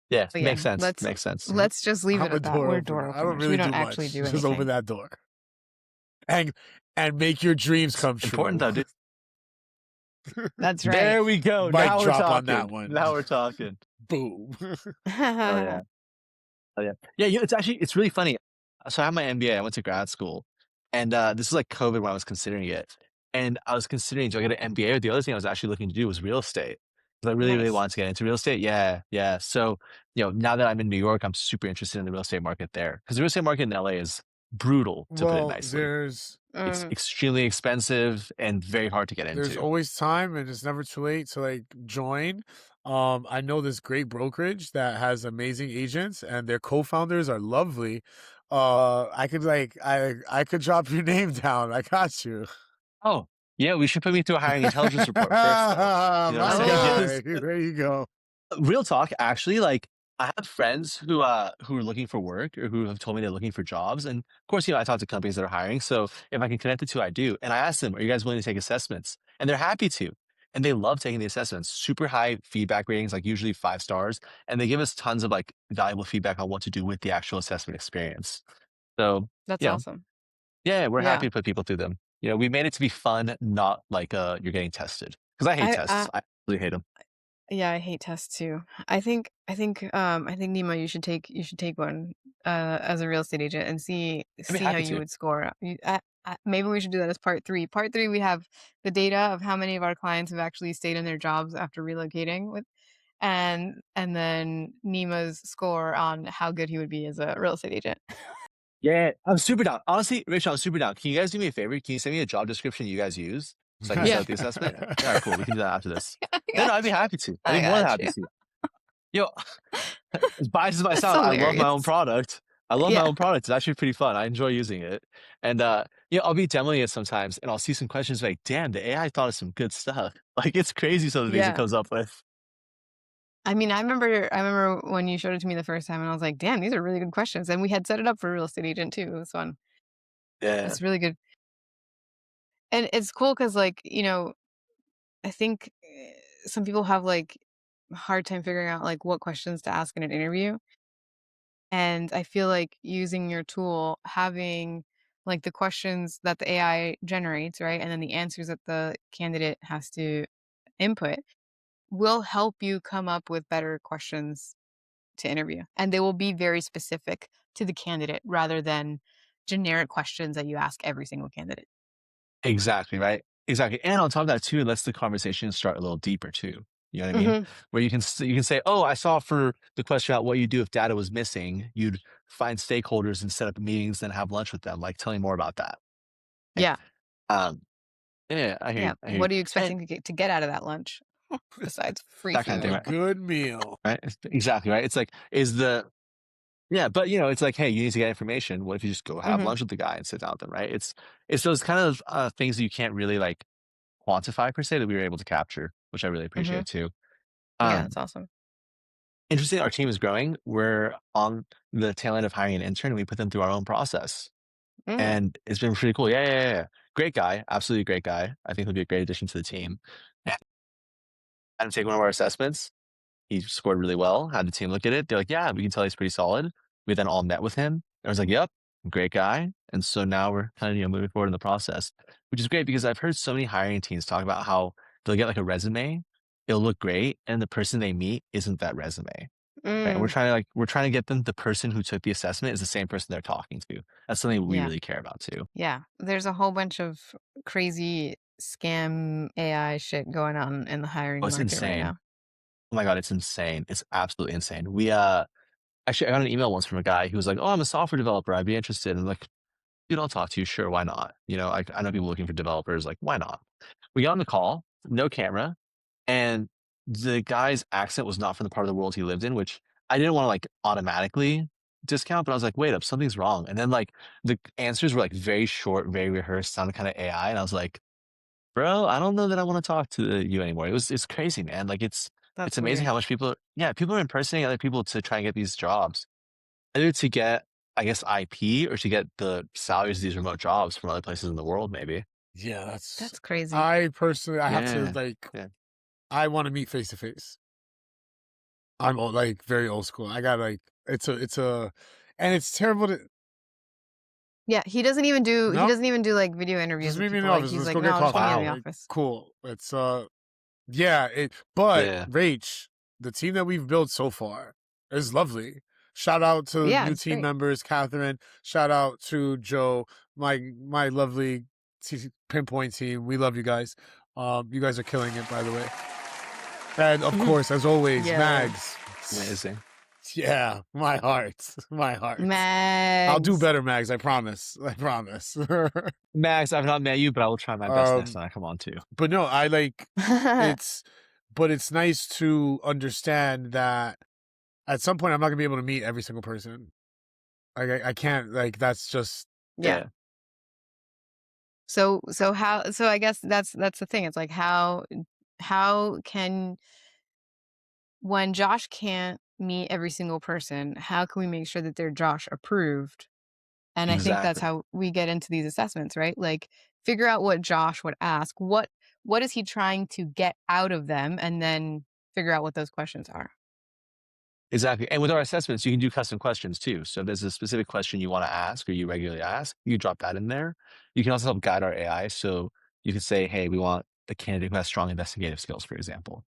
Yeah, But makes sense. let's- Makes sense. Let's just leave I'm it a at that. door We're opener. door I openers. don't really We don't do actually much. do Just anything. open that door. And make your dreams come true. Important though, dude. That's right. There we go. Mic Now we're drop talking. on that one. Now we're talking. Boom. Oh yeah. Oh yeah. Yeah, you know, it's really funny. So I have my MBA. I went to grad school, and this was like COVID when I was considering it. And I was considering, do I get an MBA? Or the other thing I was actually looking to do was real estate. Because I really, really Nice. wanted to get into real estate. Yeah, yeah. So, you know, now that I'm in New York, I'm super interested in the real estate market there. Because the real estate market in LA is brutal, to put it Well, nicely. It's Mm. extremely expensive and very hard to get there's into. always time, and it's never too late to like join. I know this great brokerage that has amazing agents, and their co-founders are lovely. I could like I could drop your name down. I got you. Oh, yeah, we should put me through a hiring intelligence report first, though. You know what I'm My saying? guy. There you go. Real talk, actually, like I have friends who are looking for work or who have told me they're looking for jobs. And of course, you know, I talk to companies that are hiring. So if I can connect the two, I do. And I ask them, are you guys willing to take assessments? And they're happy to. And they love taking the assessments. Super high feedback ratings, like usually 5 stars. And they give us tons of like valuable feedback on what to do with the actual assessment experience. So That's yeah. awesome. Yeah, we're Yeah. happy to put people through them. You know, we made it to be fun, not like you're getting tested. Because I hate tests. I really hate them. Yeah, I hate tests too. I think Nima, you should take one as a real estate agent and see how happy you to. would score. Maybe we should do that as part 3. Part 3, we have the data of how many of our clients have actually stayed in their jobs after relocating with, and then Nima's score on how good he would be as a real estate agent. Yeah, I'm super down. Honestly, Rachel, I'm super down. Can you guys do me a favor? Can you send me a job description you guys use so I can Yeah. set up the assessment? All right, cool. We can do that after this. No, I'd be happy to. I'd I be more than got happy you. to. Yo, As biased as it might That's sound, I love my own hilarious. product. I love my Yeah. own product. It's actually pretty fun. I enjoy using it. And I'll be demoing it sometimes and I'll see some questions like, damn, the AI thought of some good stuff. Like it's crazy some of the things it Yeah. comes up with. I mean, I remember when you showed it to me the first time and I was like, damn, these are really good questions. And we had set it up for a real estate agent too. It was fun. Yeah. It's really good. And it's cool because like, I think some people have like a hard time figuring out like what questions to ask in an interview. And I feel like using your tool, having like the questions that the AI generates, right? And then the answers that the candidate has to input will help you come up with better questions to interview. And they will be very specific to the candidate rather than generic questions that you ask every single candidate. Exactly, right? Exactly. And on top of that too, it lets the conversation start a little deeper too. You know what I mean? Hmm. Where you can say, "Oh, I saw for the question about what you do if data was missing, you'd find stakeholders and set up meetings, then have lunch with them. Like, tell me more about that." Right? Yeah. Um, yeah, I hear you. Yeah. I hear you. What are you And expecting to get out of that lunch besides free that kind of thing, A food? right? good meal. Right? Exactly, right? It's like, is the yeah, but it's like, hey, you need to get information. What if you just go have Hmm. lunch with the guy and sit down with them, right? It's those kind of things that you can't really like quantify per se that we were able to capture, which I really Hmm. appreciate too. Yeah, Um, that's awesome. interesting, our team is growing. We're on the tail end of hiring an intern, and we put them through our own process, Mm. and it's been pretty cool. Yeah, yeah, yeah, yeah. Great guy, absolutely great guy. I think he'll be a great addition to the team. And had him take one of our assessments. He scored really well. Had the team look at it. They're like, "Yeah, we can tell he's pretty solid." We then all met with him. I was like, "Yep, great guy." And so now we're kind of moving forward in the process, which is great because I've heard so many hiring teams talk about how they'll get like a resume, it'll look great, and the person they meet isn't that resume. Right? And Mm. we're trying to get them the person who took the assessment is the same person they're talking to. That's something we Yeah. really care about too. Yeah. There's a whole bunch of crazy scam AI shit going on in the Oh, hiring it's market right insane. now. Oh my god, it's insane. It's absolutely insane. We actually I got an email once from a guy who was like, "Oh, I'm a software developer. I'd be interested." And I'm like, "Dude, I'll talk to you. Sure, why not?" I know people looking for developers. Like, why not? We got on the call, no camera, and the guy's accent was not from the part of the world he lived in, which I didn't want to like automatically discount, but I was like, wait up, something's wrong. And then like the answers were like very short, very rehearsed, sounded kind of AI, and I was like, bro, I don't know that I want to talk to you anymore. It's crazy, man. Like it's That's amazing weird. how much people are impersonating other people to try and get these jobs, either to get, I guess, IP or to get the salaries of these remote jobs from other places in the world, maybe. Yeah, That's crazy. I personally, I have to Yeah. like, Yeah. I want to meet face to face. I'm like very old school. I got like, and it's terrible to, Yeah, he no, doesn't even do like video interviews just with meet me in the people. Like office. he's Let's like, go no, get I'll just coffee. meet you in the Wow. Like, office. cool. But Yeah. Rach, the team that we've built so far is lovely. Shout out to Yeah, new it's team great. members, Catherine. Shout out to Joe, my lovely Pinpointe team. We love you guys. You guys are killing it, by the way. And of course, as always, Yeah, they are. Mags. Amazing. Yeah, my heart, my heart. I'll do Mags. better, Mags. I promise. I promise. Max, I've not met you, but I will try my best next um, time I come on too. but no, I like it's. But it's nice to understand that at some point I'm not gonna be able to meet every single person. Like I can't. Like that's just Yeah. Yeah. So I guess that's the thing. It's like how can when Josh can't meet every single person, how can we make sure that they're Josh approved? And I think that's Exactly. how we get into these assessments, right? Like figure out what Josh would ask. What is he trying to get out of them and then figure out what those questions are. Exactly. And with our assessments, you can do custom questions too. So if there's a specific question you want to ask or you regularly ask, you drop that in there. You can also help guide our AI. So you can say, hey, we want a candidate who has strong investigative skills, for example.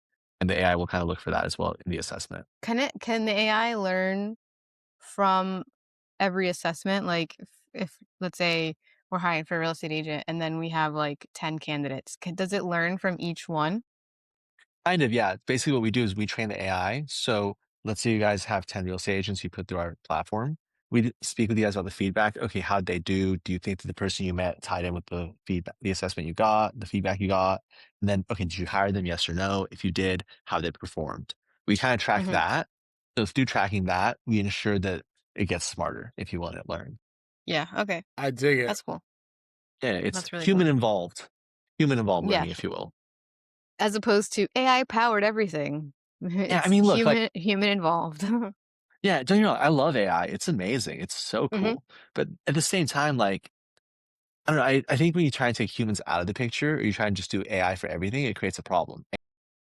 And the AI will kind of look for that as well in the assessment. Can the AI learn from every assessment? Like if let's say we're hiring for a real estate agent and then we have like 10 candidates, does it learn from each one? Kind of, yeah. Basically, what we do is we train the AI. So let's say you guys have 10 real estate agents you put through our platform. Speak with you guys about the feedback. Okay, how'd they do? Do you think that the person you met tied in with the feedback, the assessment you got, the feedback you got? And then, okay, did you hire them? Yes or no? If you did, how they performed? We kind of track Hmm. that. So through tracking that, we ensure that it gets smarter if you want to learn. Yeah. Okay. I dig it. That's cool. Yeah, it's That's really human cool. involved Yeah. learning, if you will. As opposed to AI powered everything. Yeah, I It's mean, look, like, human involved. yeah, don't you know, I love AI. It's amazing. It's so Hmm. cool. But at the same time, like, I don't know, I think when you try and take humans out of the picture or you try and just do AI for everything, it creates a problem.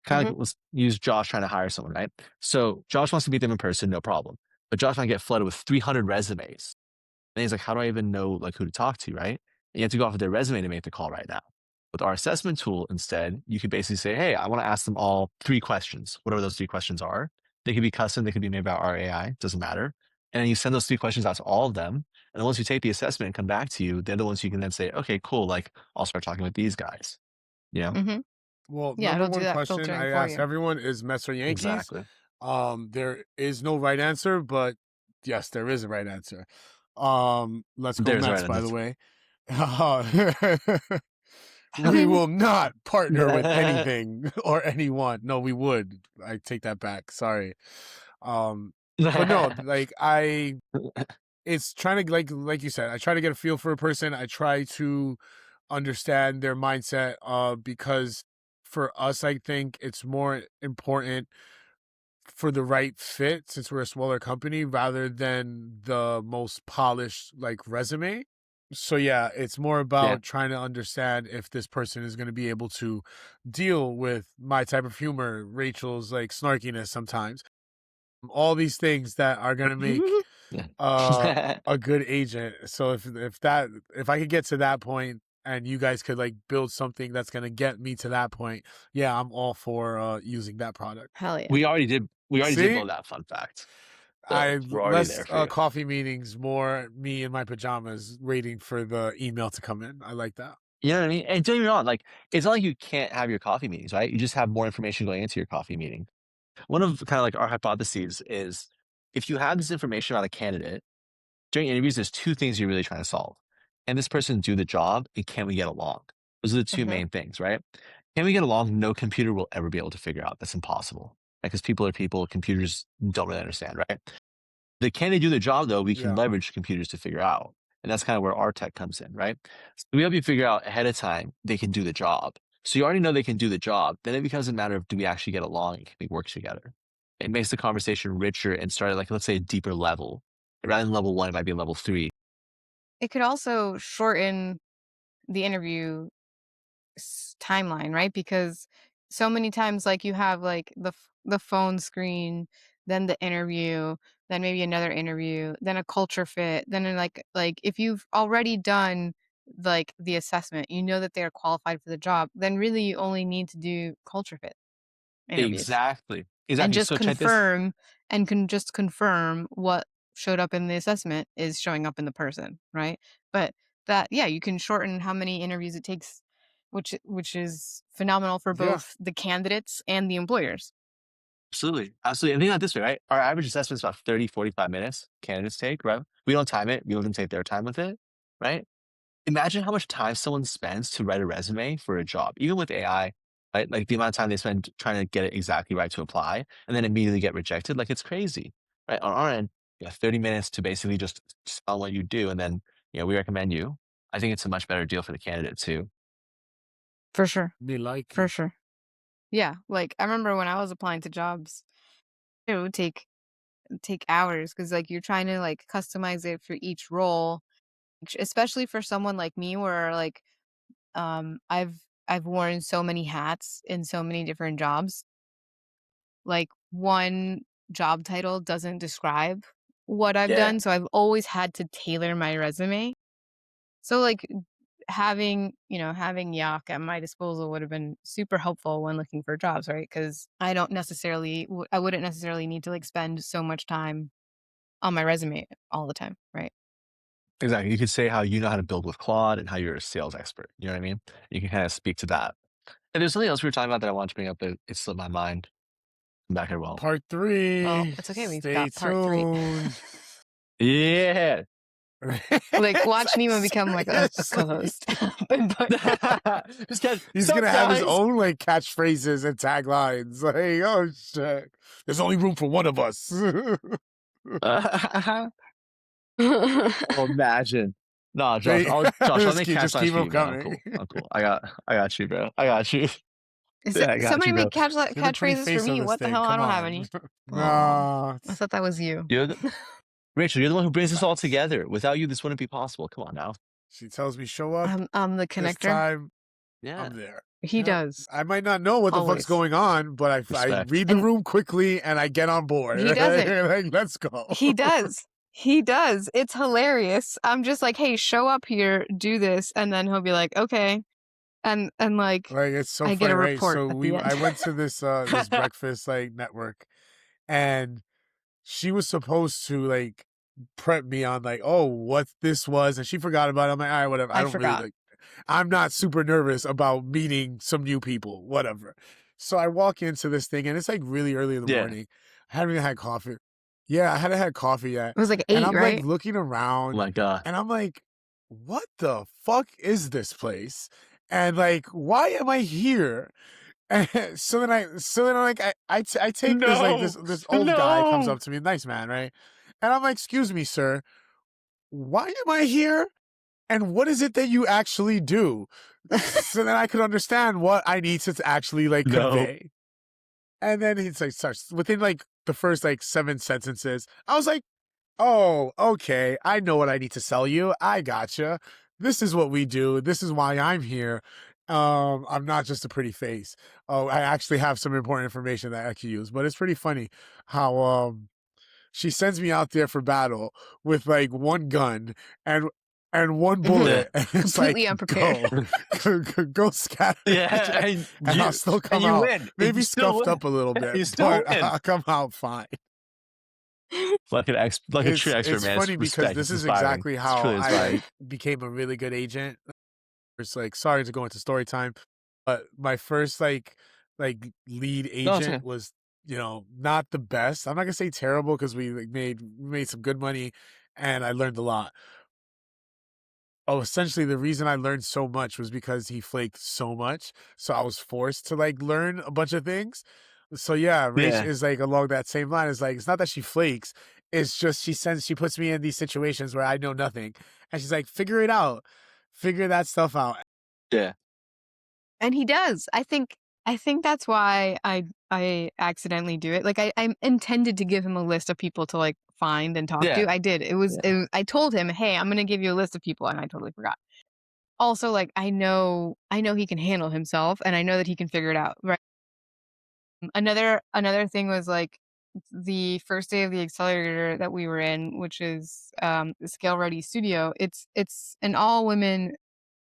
Kind Hmm. of like let's use Josh trying to hire someone, right? So Josh wants to meet them in person, no problem. But Josh might get flooded with 300 resumes. And he's like, how do I even know like who to talk to, right? And you have to go off of their resume to make the call right now. With our assessment tool, instead, you could basically say, hey, I want to ask them all 3 questions, whatever those 3 questions are. They could be custom, they could be made by our AI, doesn't matter. And then you send those 3 questions out to all of them. And then once you take the assessment and come back to you, they're the ones you can then say, okay, cool, like I'll start talking with these guys. You know? Hmm. Well, Yeah, number it'll do one that question filtering I for ask you. everyone is Mets or Yankees. Exactly. There is no right answer, but yes, there is a right answer. Let's go There's Mets, right by the answer. way. We will not partner with anything or anyone. No, we would. I take that back. Sorry. But no, like it's trying to like you said, I try to get a feel for a person. I try to understand their mindset because for us I think it's more important for the right fit since we're a smaller company rather than the most polished like resume. So yeah, it's more Yeah. about trying to understand if this person is going to be able to deal with my type of humor, Rachel's like snarkiness sometimes. All these things that are going to make Yeah. a good agent. So if I could get to that point and you guys could like build something that's going to get me to that point, yeah, I'm all for using that product. Hell yeah. We already did See? build that, fun fact. So I we're already there less for you. coffee meetings, more me in my pajamas waiting for the email to come in. I like that. You know what I mean? And don't get me wrong, like it's not like you can't have your coffee meetings, right? You just have more information going into your coffee meeting. One of kind of like our hypotheses is if you have this information about a candidate during interviews, there's 2 things you're really trying to solve. Can this person do the job and can we get along? Those are the 2 Hmm. main things, right? Can we get along? No computer will ever be able to figure out. That's impossible. Because people are people, computers don't really understand, right? The can they do the job though? We can Yeah. leverage computers to figure out. And that's kind of where our tech comes in, right? So we help you figure out ahead of time they can do the job. So you already know they can do the job. Then it becomes a matter of do we actually get along and can we work together? It makes the conversation richer and start at like let's say a deeper level. Rather than level 1, it might be level 3. It could also shorten the interview timeline, right? Because so many times, like you have like the phone screen, then the interview, then maybe another interview, then a culture fit, then like if you've already done like the assessment, you know that they are qualified for the job, then really you only need to do culture fit interviews Exactly. and Exactly. just So check this. confirm and can just confirm what showed up in the assessment is showing up in the person, right? But that yeah, you can shorten how many interviews it takes, which is phenomenal for Yeah. both the candidates and the employers. Absolutely. Absolutely. And think about it this way, right? Our average assessment is about 30, 45 minutes candidates take, right? We don't time it. We let them take their time with it, right? Imagine how much time someone spends to write a resume for a job, even with AI, right? Like the amount of time they spend trying to get it exactly right to apply and then immediately get rejected. Like it's crazy, right? On our end, you have 30 minutes to basically just sell what you do. And then, we recommend you. I think it's a much better deal for the candidate too. For sure. Me like For you. sure. Yeah. Like I remember when I was applying to jobs, it would take hours because like you're trying to like customize it for each role, especially for someone like me where like I've worn so many hats in so many different jobs. Like one job title doesn't describe what I've Yeah, done, so I've always had to tailor my resume. So like having Yak at my disposal would have been super helpful when looking for jobs, right? Because I wouldn't necessarily need to like spend so much time on my resume all the time, right? exactly. You could say how you know how to build with Claude and how you're a sales expert. You know what I mean? You can kind of speak to that. And there's something else we were talking about that I wanted to bring up, but it slipped my mind. Come back here, well. Part Well, 3. it's okay. We've Stay got part 3. tuned. Yeah. Like, watch It's Neima become like a seriously. co-host. Pinpointe. This guy, He's "Sup, gonna have his guys?" own like catchphrases and taglines. Like, oh shit, there's only room for one of us. Oh, imagine. No, Josh, I'll make Just catch lines keep for them you, man. I'm coming. cool. I'm cool. I got you, bro. I got you. Yeah, I got Somebody you, bro. make Get a pretty catchphrases for face on me. this What the thing. hell? I Come don't have on. any. Oh, No. I thought that was you. You're the, Rachel, you're the one who brings this all Facts. together. Without you, this wouldn't be possible. Come on now. She tells me show up I'm the this connector. time. Yeah. I'm there. He Yep. does. I might not know what the fuck's Always. going on, but I Respect. read the And- room quickly and I get on board. He doesn't. Like, let's go. He does. He does. It's hilarious. I'm just like, hey, show up here, do this, and then he'll be like, okay, and like Like, it's so I funny, get a right? report So at the end. I went to this this breakfast like network, and she was supposed to like prep me on like, oh, what this was, and she forgot about it. I'm like, all right, whatever. I don't forgot. really like. I'm not super nervous about meeting some new people, whatever. So I walk into this thing, and it's like really early in the Yeah. morning. I haven't even had coffee. Yeah, I hadn't had coffee yet. It was like And 8, I'm right? like looking Oh around, my God. and I'm like, what the fuck is this place? And like, why am I here? And so then I'm like, I take this like this old guy comes No. up to me, nice man, right? And I'm like, excuse me, sir, why am I here? And what is it that you actually do? So then I could understand what I need to actually like No. convey. And then he's like starts within like the first like 7 sentences. I was like, oh, okay, I know what I need to sell you. I gotcha. This is what we do. This is why I'm here. I'm not just a pretty face. Oh, I actually have some important information that I can use. But it's pretty funny how she sends me out there for battle with like one gun and one bullet, and it's Completely like, unprepared. go scatter. Yeah, and I'll still come you out. win. And Maybe you still scuffed win. up a little bit, You still but win. I'll come out fine. Like a true expert, It's man. funny It's because respect. this It's is inspiring. exactly It's how truly I inspiring. like, became a really good agent. It's like, sorry to go into story time, but my first like lead No, it's agent okay. was, not the best. I'm not gonna say terrible because we like made some good money and I learned a lot. Oh, essentially the reason I learned so much was because he flaked so much. So I was forced to like learn a bunch of things. So yeah, Rach Yeah. is like along that same line. It's like, it's not that she flakes. It's just she puts me in these situations where I know nothing. And she's like, figure it out. Figure that stuff out. Yeah. And he does. I think that's why I accidentally do it. Like I intended to give him a list of people to like find and talk Yeah. to. I did. It was I told him, "Hey, I'm going to give you a list of people," and I totally forgot. Also, like I know he can handle himself and I know that he can figure it out, right? Another thing was like the first day of the accelerator that we were in, which is the Scale Ready Studio. It's an all women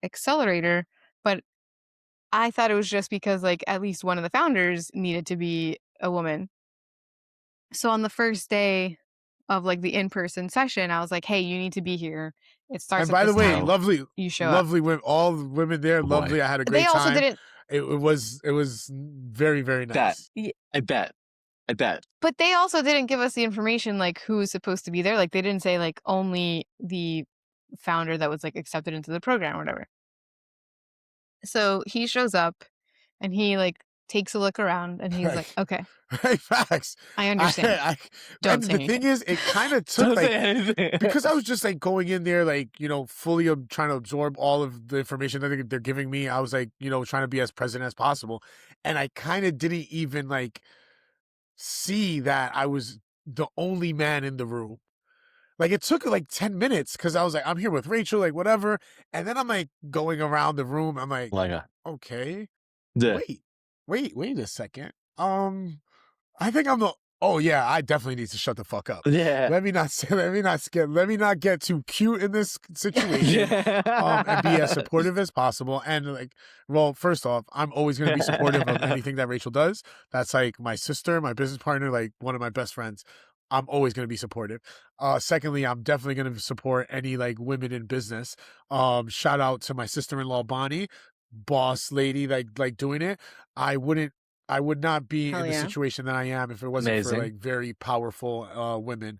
accelerator, but I thought it was just because like at least one of the founders needed to be a woman. So on the first day of like the in-person session, I was like, "Hey, you need to be here. It starts." And by the way, time. lovely, You show up. lovely women, all the women there, Oh, boy. lovely. I had a great They also time. didn't, It was very, very nice. I bet. but they also didn't give us the information like who was supposed to be there. Like they didn't say like only the founder that was like accepted into the program or whatever. So he shows up and he like takes a look around and he's like, "Okay, Hey, facts. I understand. Don't And say the anything." thing is, it kind of took Don't like, say anything. because I was just like going in there, like, fully trying to absorb all of the information that they're giving me. I was like, trying to be as present as possible. And I kind of didn't even like see that I was the only man in the room. Like it took like 10 minutes because I was like, I'm here with Rachel, like whatever. And then I'm like going around the room. I'm like, Oh my God. okay, Yeah. wait a second. I think I'm the. Oh yeah, I definitely need to shut the fuck up. Yeah. Let me not get too cute in this situation. And be as supportive as possible. And like, well, first off, I'm always going to be supportive of anything that Rachel does. That's like my sister, my business partner, like one of my best friends. I'm always going to be supportive. Secondly, I'm definitely going to support any like women in business. Shout out to my sister-in-law, Bonnie, boss lady, like doing it. I would not be Hell in the yeah. situation that I am if it wasn't for Amazing. like very powerful women.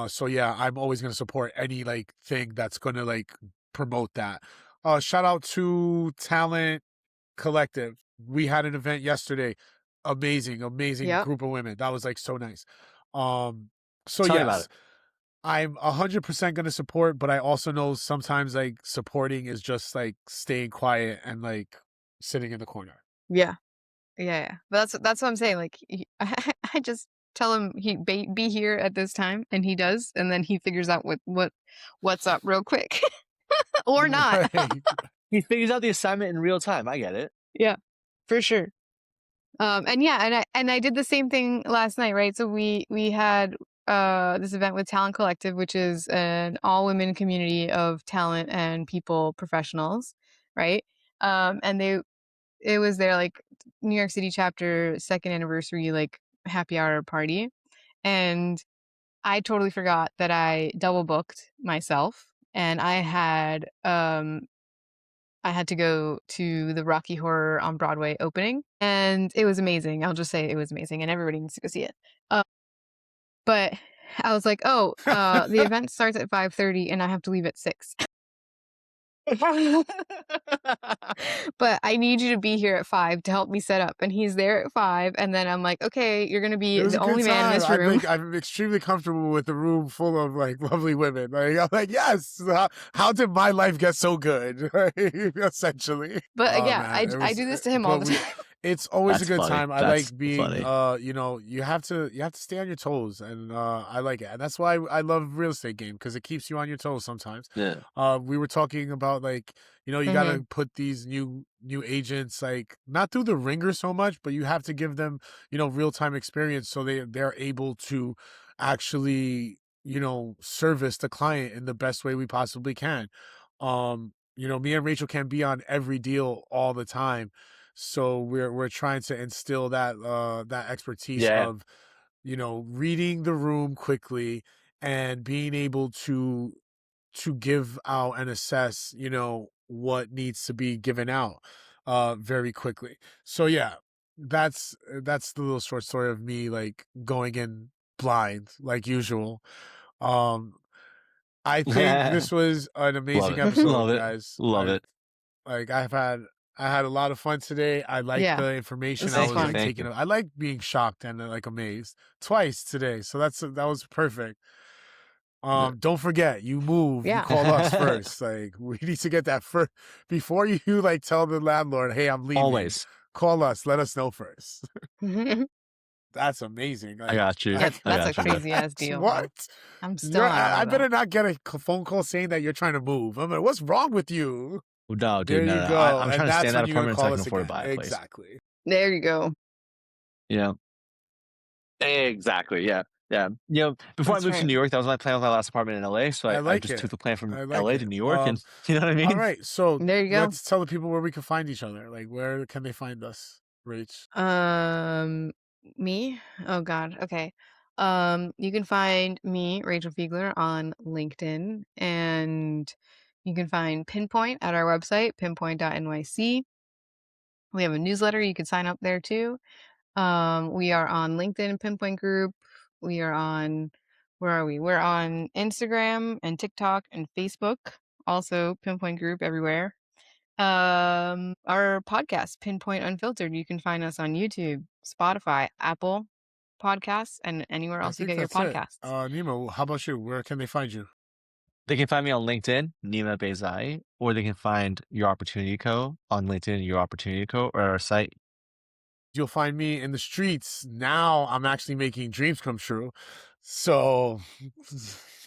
So yeah, I'm always gonna support any like thing that's gonna like promote that. Shout out to Talent Collective. We had an event yesterday. Amazing Yep. group of women. That was like so nice. So Tell me about yes, it. I'm 100% gonna support, but I also know sometimes like supporting is just like staying quiet and like sitting in the corner. Yeah. Yeah. But that's what I'm saying. Like, I just tell him be here at this time, and he does, and then he figures out what's up real quick, or not. Right. He figures out the assignment in real time. I get it. Yeah, for sure. And yeah, and I did the same thing last night, right? So we had this event with Talent Collective, which is an all women community of talent and people professionals, right? And it was their like New York City chapter 2nd anniversary like happy hour party, and I totally forgot that I double booked myself, and I had to go to the Rocky Horror on Broadway opening, and it was amazing. I'll just say it was amazing, and everybody needs to go see it. But I was like, oh, the event starts at 5:30, and I have to leave at 6. But I need you to be here at 5 to help me set up. And he's there at 5, and then I'm like, okay, you're gonna be It was the a good only man in time. this room. I'm extremely comfortable with a room full of like lovely women. Like I'm like, yes. How did my life get so good? Essentially. But Oh yeah, man, it I was. do this to him all the time. It's always a That's good funny. time. I That's like being, funny. you know, you have to stay on your toes, and I like it, and that's why I love real estate game because it keeps you on your toes sometimes. Yeah. We were talking about like, you know, you Mhm. gotta put these new agents like not through the ringer so much, but you have to give them, you know, real time experience so they're able to actually, you know, service the client in the best way we possibly can. You know, me and Rachel can't be on every deal all the time. So we're trying to instill that that expertise Yeah. of, you know, reading the room quickly and being able to give out and assess, you know, what needs to be given out very quickly. So yeah, that's the little short story of me like going in blind like usual. Um I think this was an Love amazing it. episode, Love it. guys. Love it. Like I had a lot of fun today. I like Yeah, the information. this I was was Thank you. fun. like Thank taking you. I like being shocked and like amazed twice today. So that was perfect. Don't forget, you move, you Yeah. call us first. Like we need to get that first before you like tell the landlord, "Hey, I'm leaving." Always. Call us, let us know first. Yep, That's amazing. I Like got you. I, I that's a got you. crazy ass deal, though. what? I'm still not I over better that. not get a phone call saying that you're trying to move. I'm like, what's wrong with you? No, There dude. No, you no. go. I'm And trying to stay that's in that when you're gonna apartment until I call can us afford to again. buy a place. Exactly. There you go. You know? Exactly. Yeah. Yeah. You know, before That's I moved to right. New York, that was my plan with my last apartment in LA. So I I like just took it. the plan from I like LA to it. New York, and you know what I All mean? right. So There you go. let's tell the people where we can find each other. Like where can they find us, Rach? Me? Oh God. Okay. You can find me, Rachel Fiegler, on LinkedIn, and you can find Pinpoint at our website, pinpoint.nyc. We have a newsletter. You can sign up there too. We are on LinkedIn Pinpoint Group. We are on, where are we? We're on Instagram and TikTok and Facebook. Also Pinpoint Group everywhere. Our podcast, Pinpointe Unfiltered, you can find us on YouTube, Spotify, Apple Podcasts, and anywhere I else you think get your that's it. podcasts. Neima, how about you? Where can they find you? They can find me on LinkedIn, Neima Beizai, or they can find Your Opportunity Co. on LinkedIn, Your Opportunity Co. or our site. You'll find me in the streets. Now I'm actually making dreams come true. So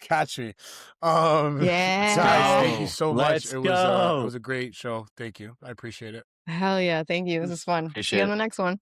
catch me. Yeah. Guys, thank you Go. so much. Let's It go. was a great show. Thank you. I appreciate it. Hell yeah. Thank you. This is fun. See you on Appreciate the it. next one.